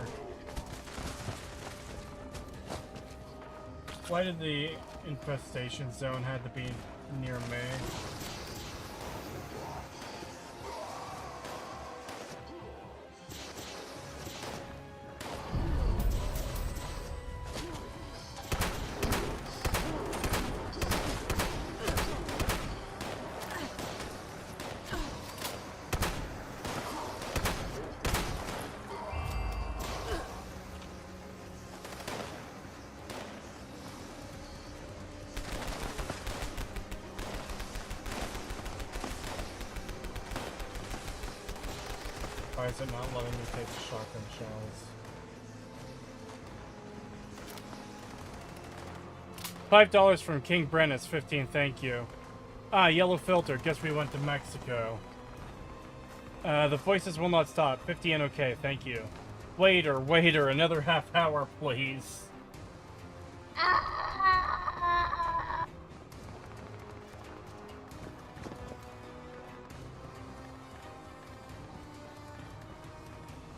Why did the infestation zone have to be near me? Why is it not letting me take the shotgun shells? $5 from King Brennis, 15, thank you. Ah, yellow filter, guess we went to Mexico. The voices will not stop, 50 and okay, thank you. Waiter, another half hour, please.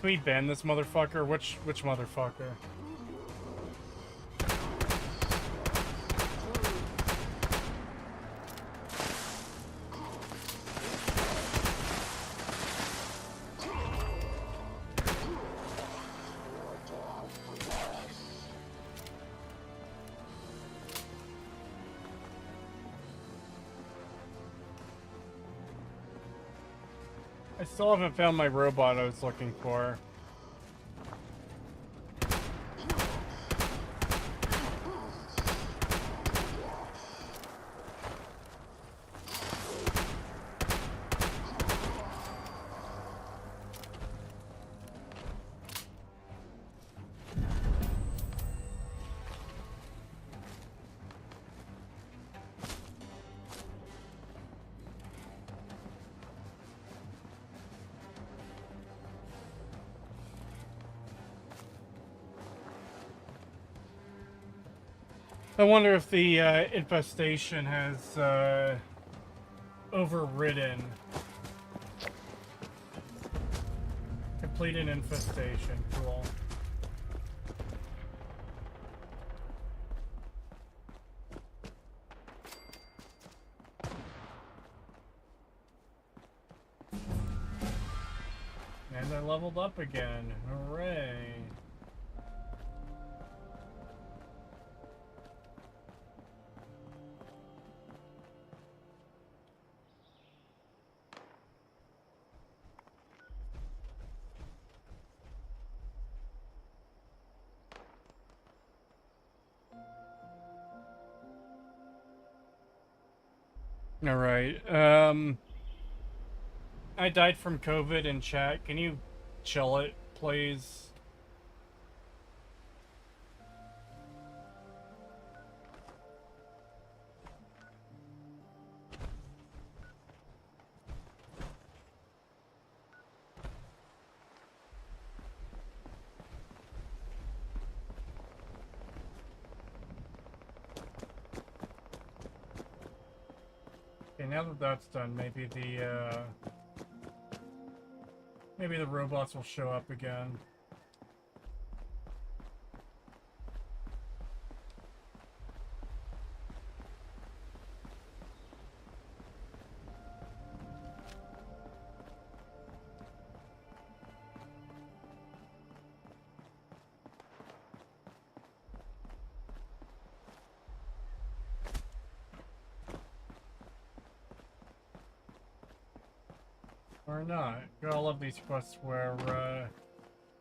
Can we ban this motherfucker? Which motherfucker? I still haven't found my robot I was looking for. I wonder if the infestation has overridden. Completed infestation. Cool. And I leveled up again. Hooray. Alright, I died from COVID in chat. Can you chill it, please? Okay, now that that's done, maybe the robots will show up again. Or not. Gotta love these quests where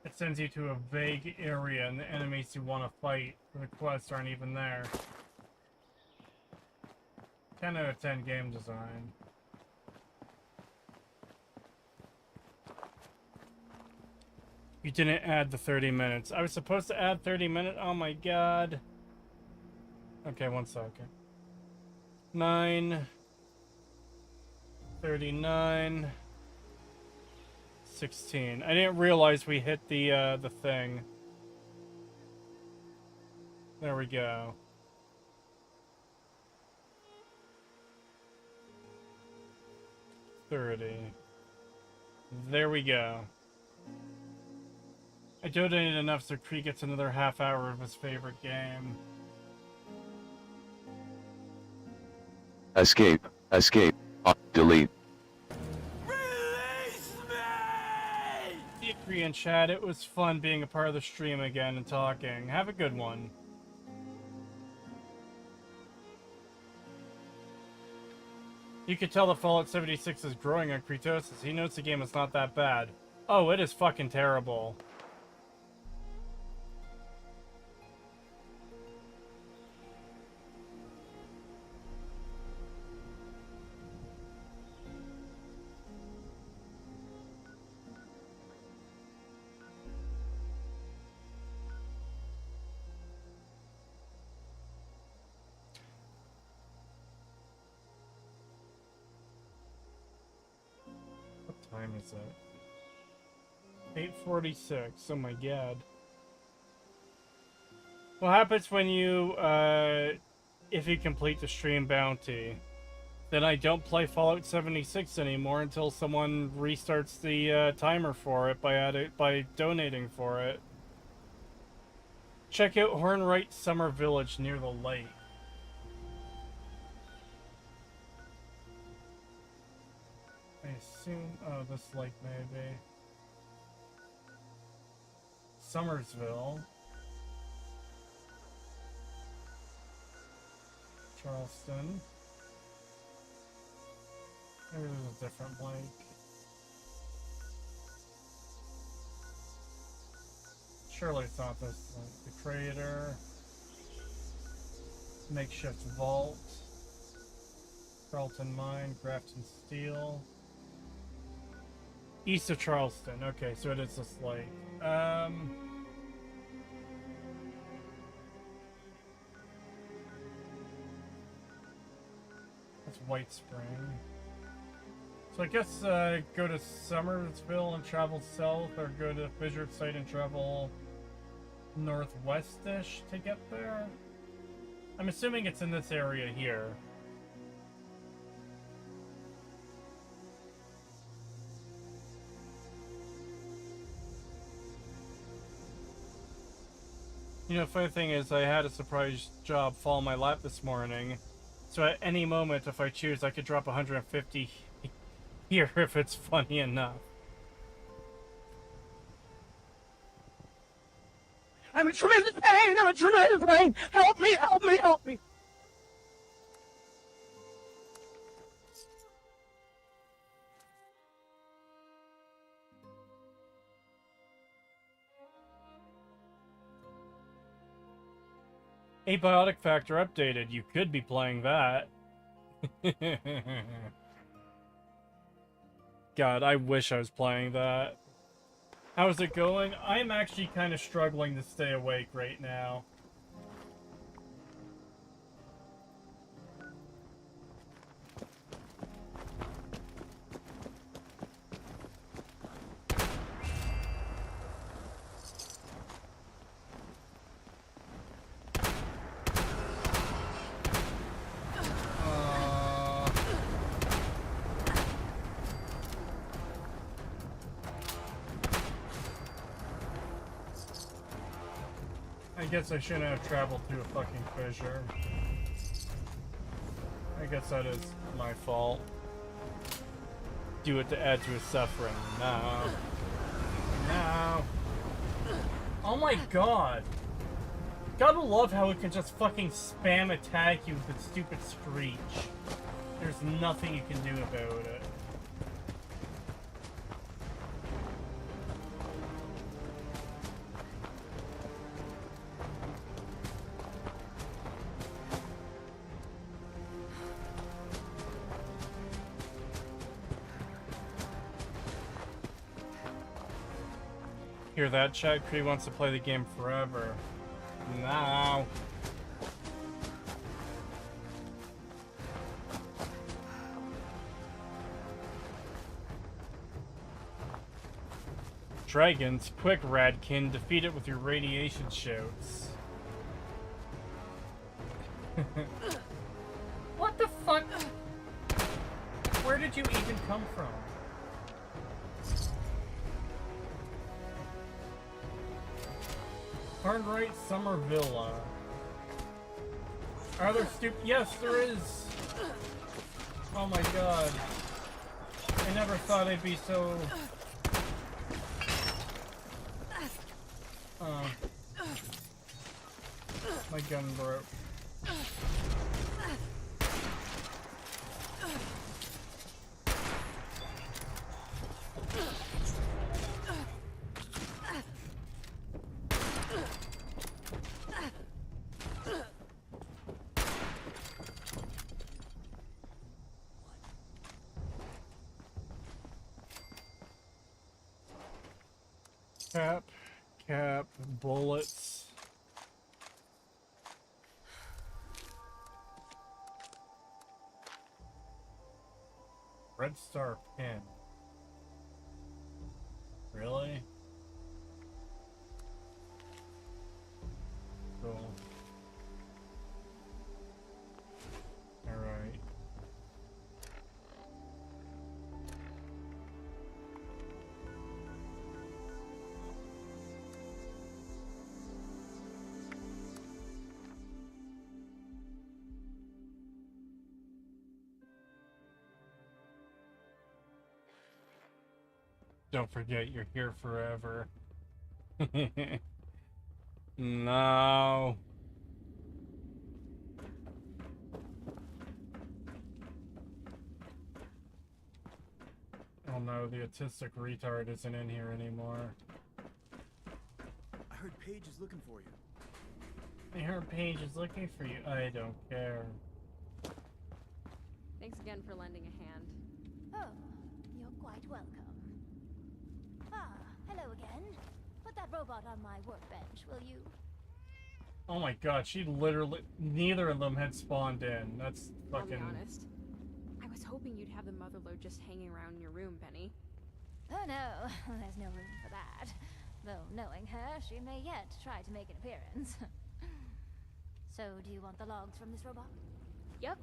it sends you to a vague area and the enemies you want to fight for the quests aren't even there. 10 out of 10 game design. You didn't add the 30 minutes. I was supposed to add 30 minutes? Oh my god. Okay, 1 second. 9. 39. 16. I didn't realize we hit the thing. There we go. $30. There we go. I donated enough so Cree gets another half hour of his favorite game. Escape. Escape. Delete. See you, Cree and chat. It was fun being a part of the stream again and talking. Have a good one. You could tell that Fallout 76 is growing on Creetosis. He knows the game is not that bad. Oh, it is fucking terrible. What time is it? 8:46. Oh my god. What happens when you, if you complete the stream bounty? Then I don't play Fallout 76 anymore until someone restarts the timer for it by donating for it. Check out Hornwright Summer Village near the lake. I assume, oh, this lake maybe. Summersville. Charleston. Maybe there's a different lake. Surely it's not this lake. The crater. Makeshift vault. Carlton Mine. Grafton Steel. East of Charleston. Okay, so it is this lake. That's White Spring. So I guess go to Summersville and travel south, or go to Fisher site and travel northwest-ish to get there? I'm assuming it's in this area here. You know, funny thing is, I had a surprise job fall in my lap this morning. So at any moment, if I choose, I could drop 150 here if it's funny enough. I'm in tremendous pain! I'm in tremendous pain! Help me! Help me! Help me! Abiotic Factor updated. You could be playing that. God, I wish I was playing that. How's it going? I'm actually kind of struggling to stay awake right now. I guess I shouldn't have traveled through a fucking fissure. I guess that is my fault. Do it to add to his suffering. No. No. Oh my god. Gotta love how it can just fucking spam attack you with its stupid screech. There's nothing you can do about it. Hear that, chat? Cree wants to play the game forever. No. Dragons, quick, Radkin, defeat it with your radiation shouts. What the fuck? Where did you even come from? Hardright Summer Villa. Are there stupid? Yes, there is. Oh my god. I never thought I'd be so. My gun broke. Cap, bullets. Red Star pin. Really? Cool. Alright. Don't forget, you're here forever. No. Oh no, the autistic retard isn't in here anymore. I heard Paige is looking for you. I heard Paige is looking for you. I don't care. Thanks again for lending a hand. Oh, you're quite welcome. Ah, hello again. Put that robot on my workbench, will you? Oh my god, she literally... Neither of them had spawned in. That's fucking... I'll be honest. I was hoping you'd have the motherlode just hanging around in your room, Penny. Oh no, there's no room for that. Though knowing her, she may yet try to make an appearance. So, do you want the logs from this robot? Yep.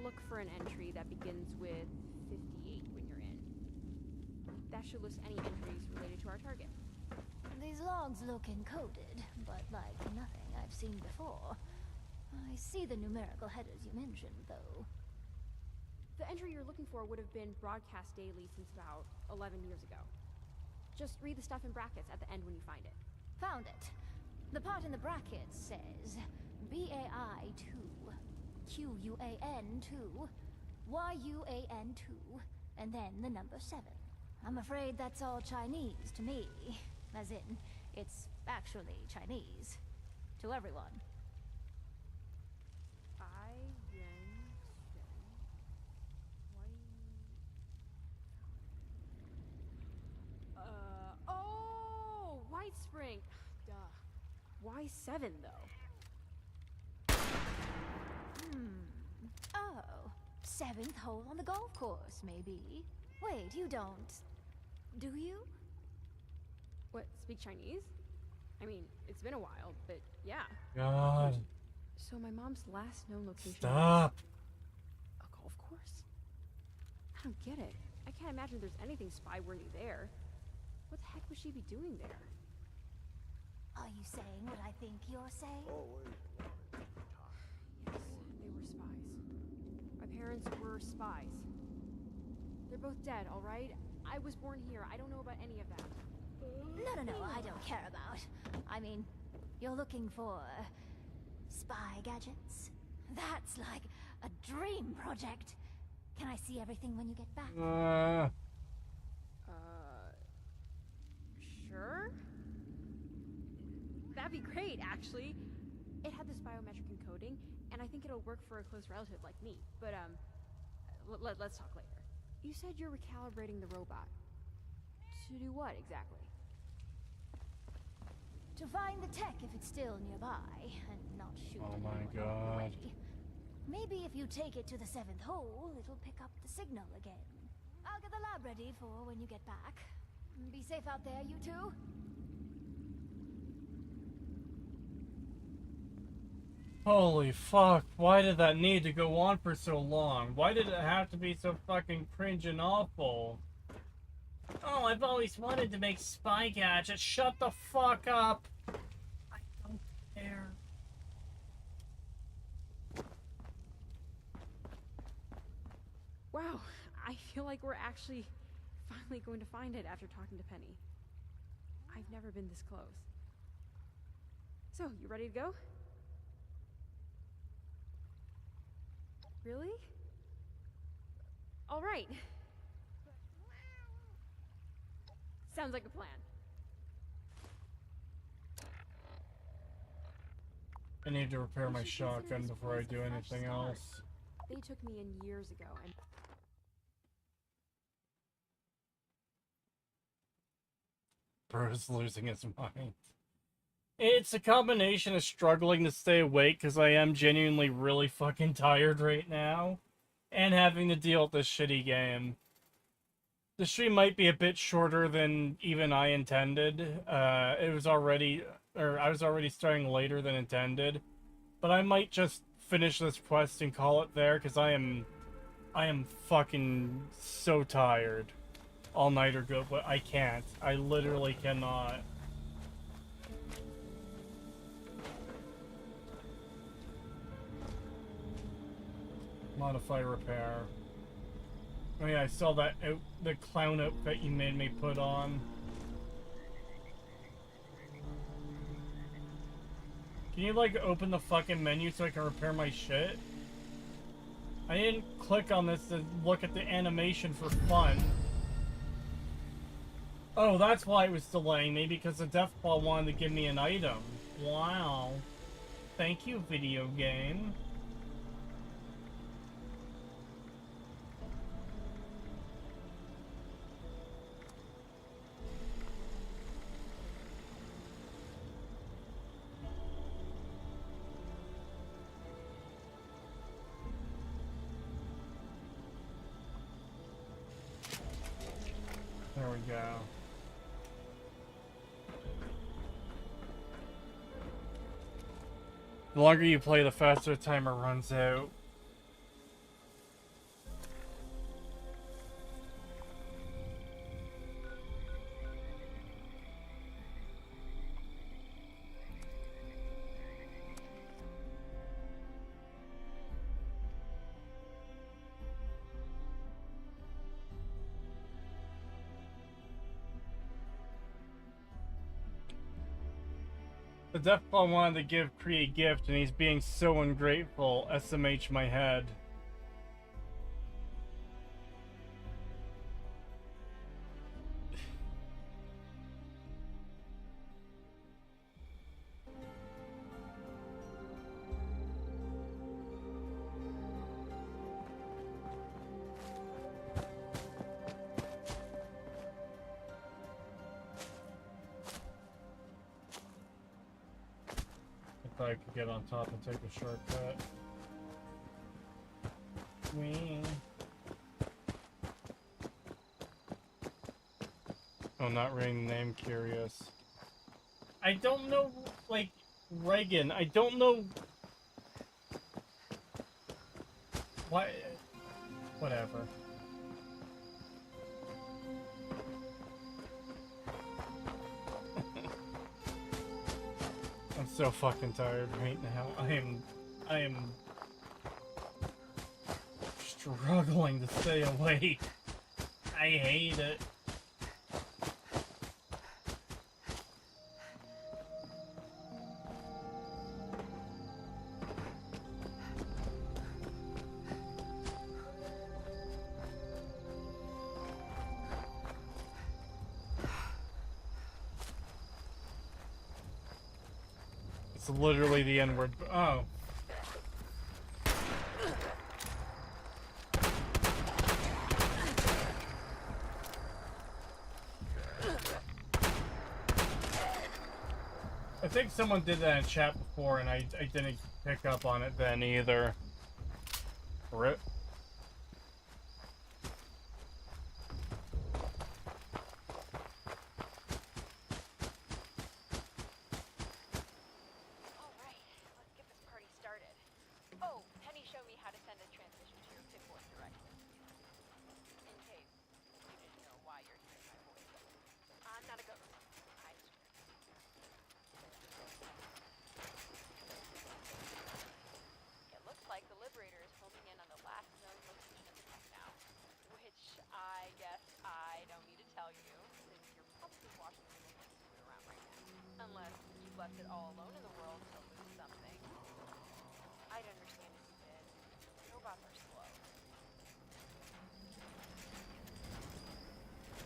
Look for an entry that begins with 58 when you're in. That should list any entries related to our target. These logs look encoded, but like nothing I've seen before. I see the numerical headers you mentioned, though. The entry you're looking for would have been broadcast daily since about 11 years ago. Just read the stuff in brackets at the end when you find it. Found it. The part in the brackets says BAI2, QUAN2, YUAN2, and then the number 7. I'm afraid that's all Chinese to me. As in, it's actually Chinese. To everyone. I Yen Shen. Why 7, though? Oh, 7th hole on the golf course, maybe. Wait, you don't. Do you? What, speak Chinese? I mean, it's been a while, but yeah. God. So my mom's last known location Stop. was a golf course? I don't get it. I can't imagine there's anything spy-worthy there. What the heck would she be doing there? Are you saying what I think you're saying? Yes, they were spies. My parents were spies. They're both dead, all right? I was born here. I don't know about any of that. No, I don't care about. I mean, you're looking for spy gadgets? That's like a dream project. Can I see everything when you get back? Sure? That'd be great, actually. It had this biometric encoding, and I think it'll work for a close relative like me. But, let's talk later. You said you're recalibrating the robot. To do what, exactly? To find the tech if it's still nearby, and not shoot Oh anyone my on the God. way. Maybe if you take it to the 7th hole, it'll pick up the signal again. I'll get the lab ready for when you get back. Be safe out there, you two. Holy fuck, why did that need to go on for so long? Why did it have to be so fucking cringe and awful? Oh, I've always wanted to make spy gadgets. Shut the fuck up. I don't care. Wow, I feel like we're actually finally going to find it after talking to Penny. I've never been this close. So, you ready to go? Really? All right. Sounds like a plan. I need to repair We my should consider shotgun this before I place a do fresh anything start. else. They took me in years ago, and Bro's losing his mind. It's a combination of struggling to stay awake because I am genuinely really fucking tired right now, and having to deal with this shitty game. The stream might be a bit shorter than even I intended. I was already starting later than intended, but I might just finish this quest and call it there because I am fucking so tired. All night or good, but I can't. I literally cannot. Modify repair. Oh yeah, I saw that the clown outfit you made me put on. Can you like open the fucking menu so I can repair my shit? I didn't click on this to look at the animation for fun. Oh, that's why it was delaying me, because the Deathball wanted to give me an item. Wow. Thank you, video game. There we go. The longer you play, the faster the timer runs out. The Deathball wanted to give Cree a gift, and he's being so ungrateful. SMH my head. thought I could get on top and take a shortcut. Wee. Oh, not reading the name, curious. I don't know, like, Reagan, I don't know... Why... Whatever. I'm so fucking tired right now. I am struggling to stay awake. I hate it. It's literally the N-word. Oh. I think someone did that in chat before, and I didn't pick up on it then either. Rip.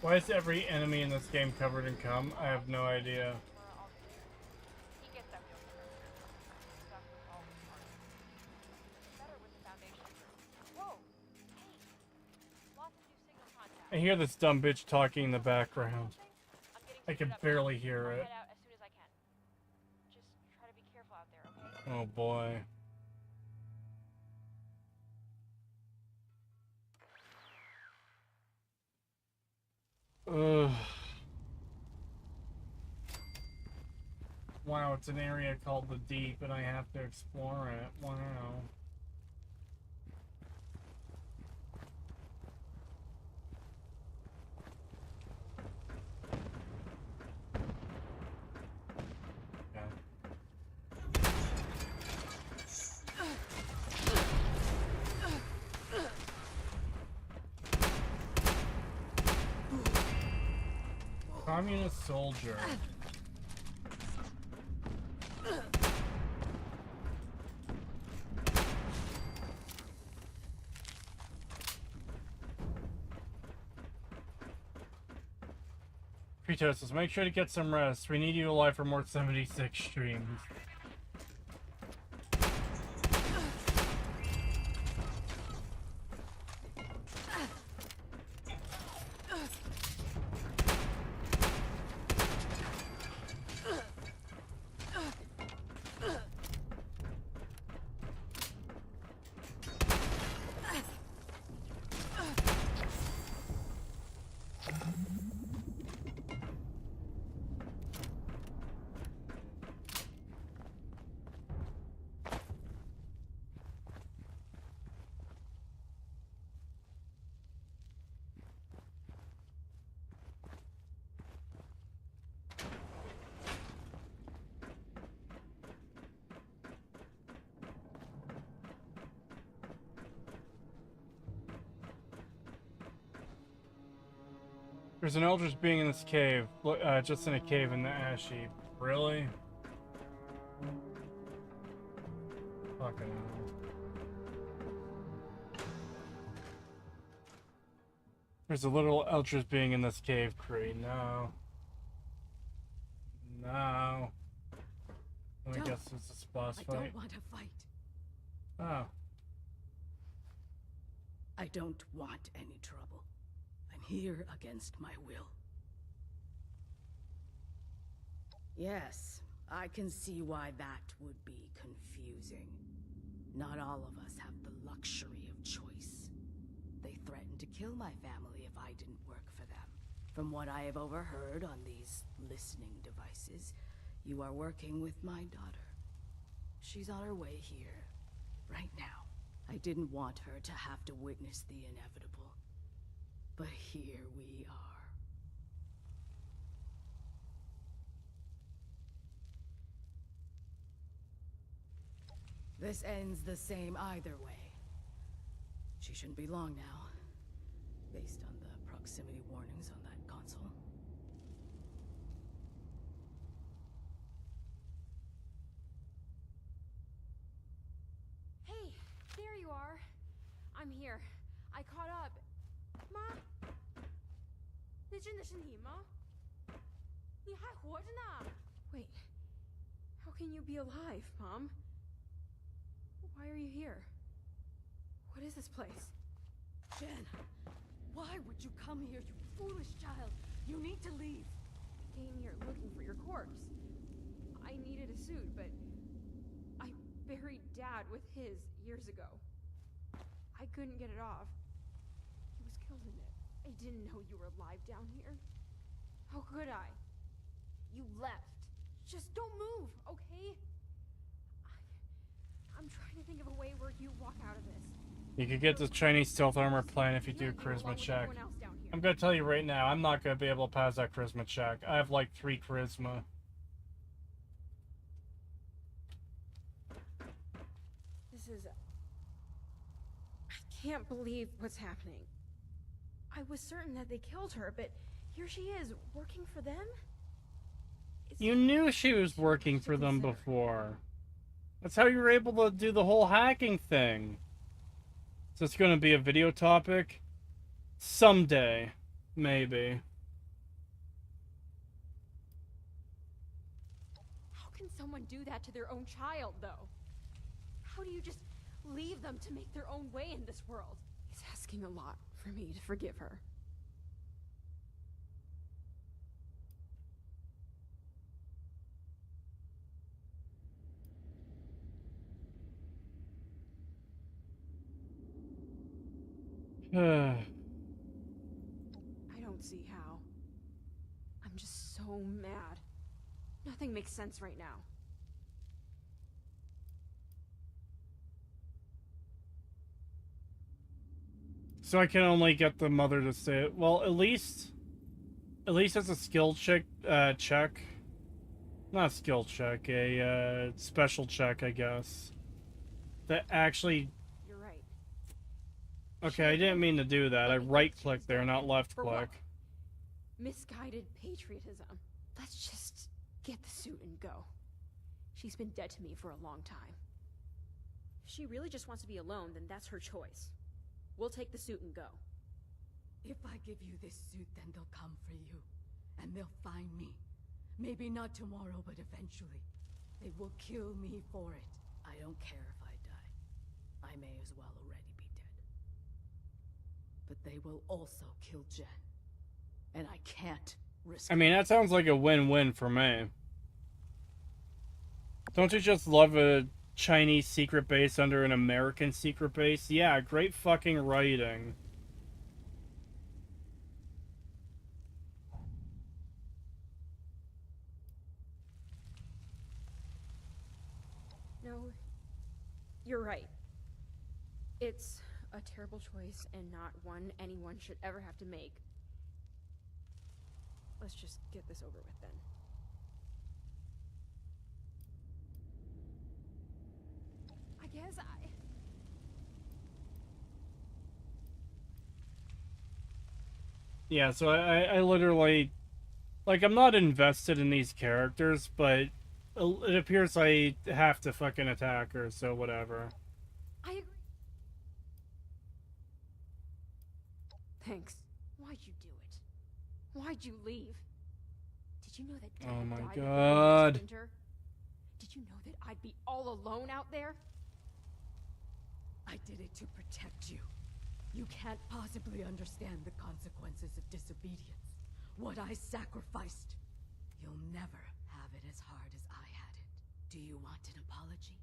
Why is every enemy in this game covered in cum? I have no idea. I hear this dumb bitch talking in the background. I can barely hear it. Oh boy. Ugh. Wow, it's an area called the Deep, and I have to explore it. Wow. Communist soldier. Creetosis, make sure to get some rest. We need you alive for more 76 streams. There's an eldritch being in this cave, just in a cave in the ash heap. Really? Fucking hell. There's a little eldritch being in this cave, Cree. No. No. I guess it's a boss fight. I don't want to fight. Oh. I don't want any trouble. I'm here against my will. Yes, I can see why that would be confusing. Not all of us have the luxury of choice. They threatened to kill my family if I didn't work for them. From what I have overheard on these listening devices, you are working with my daughter. She's on her way here, right now. I didn't want her to have to witness the inevitable. But here we are. This ends the same either way. She shouldn't be long now, based on the proximity warnings on that console. Hey, there you are. I'm here. I caught up. Ma? 你真的是你吗？你还活着呢？ Wait. How can you be alive, Mom? Why are you here? What is this place? Jen, why would you come here, you foolish child? You need to leave. I came here looking for your corpse. I needed a suit, but I buried Dad with his years ago. I couldn't get it off. He was killed in it. I didn't know you were alive down here. How could I? You left. Just don't move, okay? I'm trying to think of a way where you walk out of this. You could get the Chinese stealth armor plan if you do a charisma check. I'm gonna tell you right now, I'm not gonna be able to pass that charisma check. I have like 3 charisma. This is... I can't believe what's happening. I was certain that they killed her, but here she is, working for them? You knew she was working for them before. That's how you were able to do the whole hacking thing. Is this going to be a video topic? Someday. Maybe. How can someone do that to their own child, though? How do you just leave them to make their own way in this world? He's asking a lot for me to forgive her. I don't see how. I'm just so mad. Nothing makes sense right now. So I can only get the mother to say it. Well, at least it's a skill check. Not a skill check, a special check, I guess. That actually. You're right. Okay, I didn't mean to do that. I right-clicked there, not left-click. Misguided patriotism. Let's just get the suit and go. She's been dead to me for a long time. If she really just wants to be alone, then that's her choice. We'll take the suit and go. If I give you this suit, then they'll come for you. And they'll find me. Maybe not tomorrow, but eventually. They will kill me for it. I don't care if I die. I may as well already be dead. But they will also kill Jen. And I can't risk it. I mean, that sounds like a win-win for me. Don't you just love a Chinese secret base under an American secret base? Yeah, great fucking writing. No, you're right. It's a terrible choice and not one anyone should ever have to make. Let's just get this over with then. I guess Yeah, so I literally... Like, I'm not invested in these characters, but it appears I have to fucking attack her, so whatever. I agree. Thanks. Why'd you do it? Why'd you leave? Did you know that Dad Oh my died God. this winter? Did you know that I'd be all alone out there? I did it to protect you. You can't possibly understand the consequences of disobedience. What I sacrificed. You'll never have it as hard as I Do you want an apology?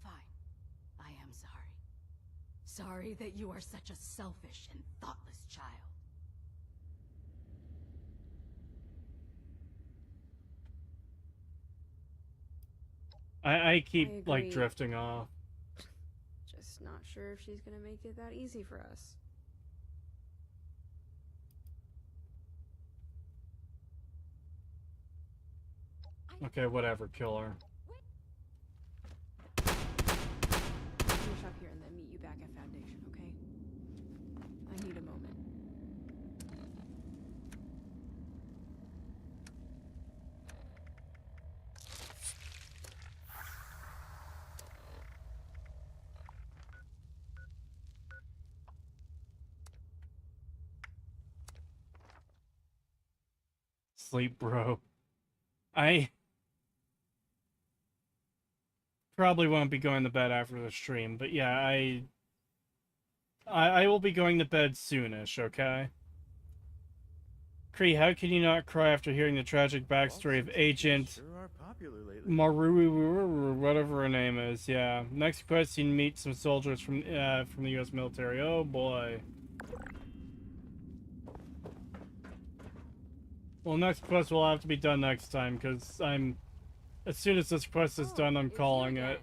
Fine. I am sorry. Sorry that you are such a selfish and thoughtless child. I keep, I like, agree. drifting off. Just not sure if she's gonna make it that easy for us. Okay, whatever, kill her. Finish up here and then meet you back at Foundation, okay? I need a moment. Sleep, bro. I probably won't be going to bed after the stream, but yeah, I will be going to bed soonish, okay? Cree, how can you not cry after hearing the tragic backstory of Agent Maru, whatever her name is? Yeah. Next quest, you meet some soldiers from the U.S. military. Oh boy. Well, next quest will have to be done next time, because as soon as this quest is done, I'm it's calling you it. again.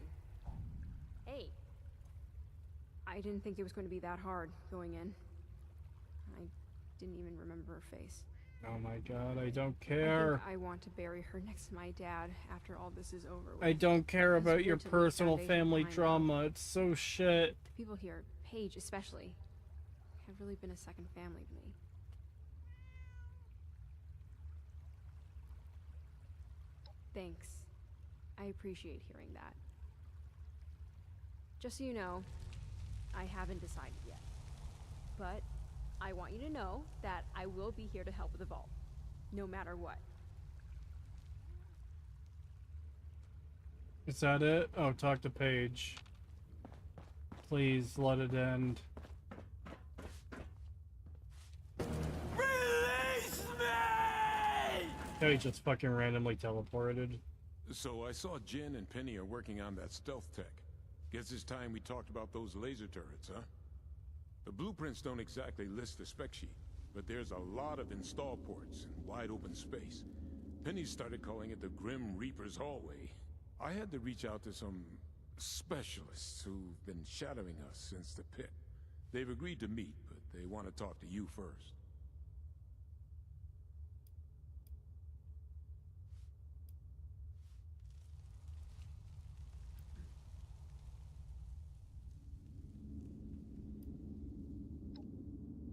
Hey. I didn't think it was going to be that hard going in. I didn't even remember her face. Oh my god, I don't I care. think I want to bury her next to my dad after all this is over with. I don't care It's about weird your to leave personal Foundation family behind, drama. It's so shit. The people here, Paige especially, have really been a second family to me. Thanks. I appreciate hearing that. Just so you know, I haven't decided yet. But I want you to know that I will be here to help with the vault, no matter what. Is that it? Oh, talk to Paige. Please let it end. Release me! Oh, he just fucking randomly teleported. So I saw Jen and Penny are working on that stealth tech. Guess it's time we talked about those laser turrets, huh? The blueprints don't exactly list the spec sheet, but there's a lot of install ports and wide open space. Penny started calling it the Grim Reaper's Hallway. I had to reach out to some specialists who've been shadowing us since the pit. They've agreed to meet, but they want to talk to you first.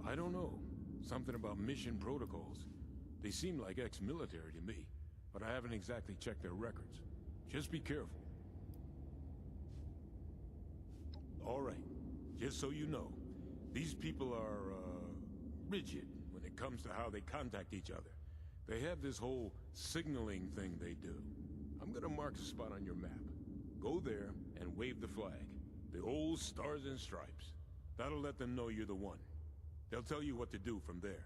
I don't know. Something about mission protocols. They seem like ex-military to me, but I haven't exactly checked their records. Just be careful. All right. Just so you know, these people are, rigid when it comes to how they contact each other. They have this whole signaling thing they do. I'm gonna mark a spot on your map. Go there and wave the flag. The old stars and stripes. That'll let them know you're the one. They'll tell you what to do from there.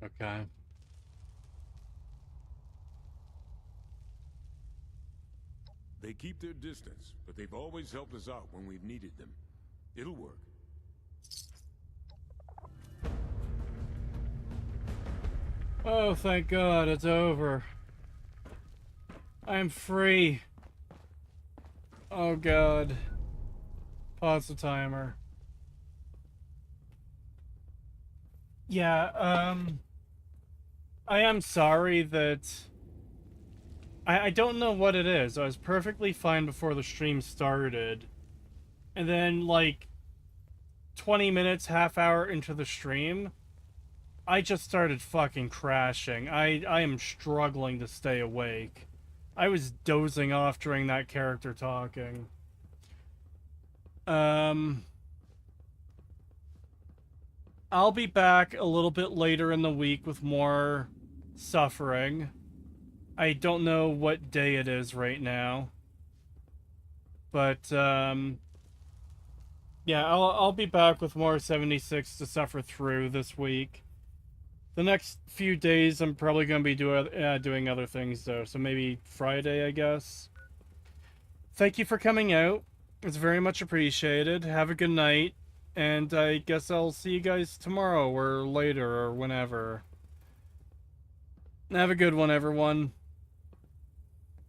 Okay. They keep their distance, but they've always helped us out when we've needed them. It'll work. Oh, thank God, it's over. I'm free. Oh God. Pause the timer. Yeah, I am sorry that... I don't know what it is. I was perfectly fine before the stream started. And then, like, 20 minutes, half hour into the stream, I just started fucking crashing. I am struggling to stay awake. I was dozing off during that character talking. I'll be back a little bit later in the week with more suffering. I don't know what day it is right now. But, yeah, I'll be back with more 76 to suffer through this week. The next few days, I'm probably going to be doing other things, though. So maybe Friday, I guess. thank you for coming out. It's very much appreciated. Have a good night. And I guess I'll see you guys tomorrow or later or whenever. Have a good one, everyone.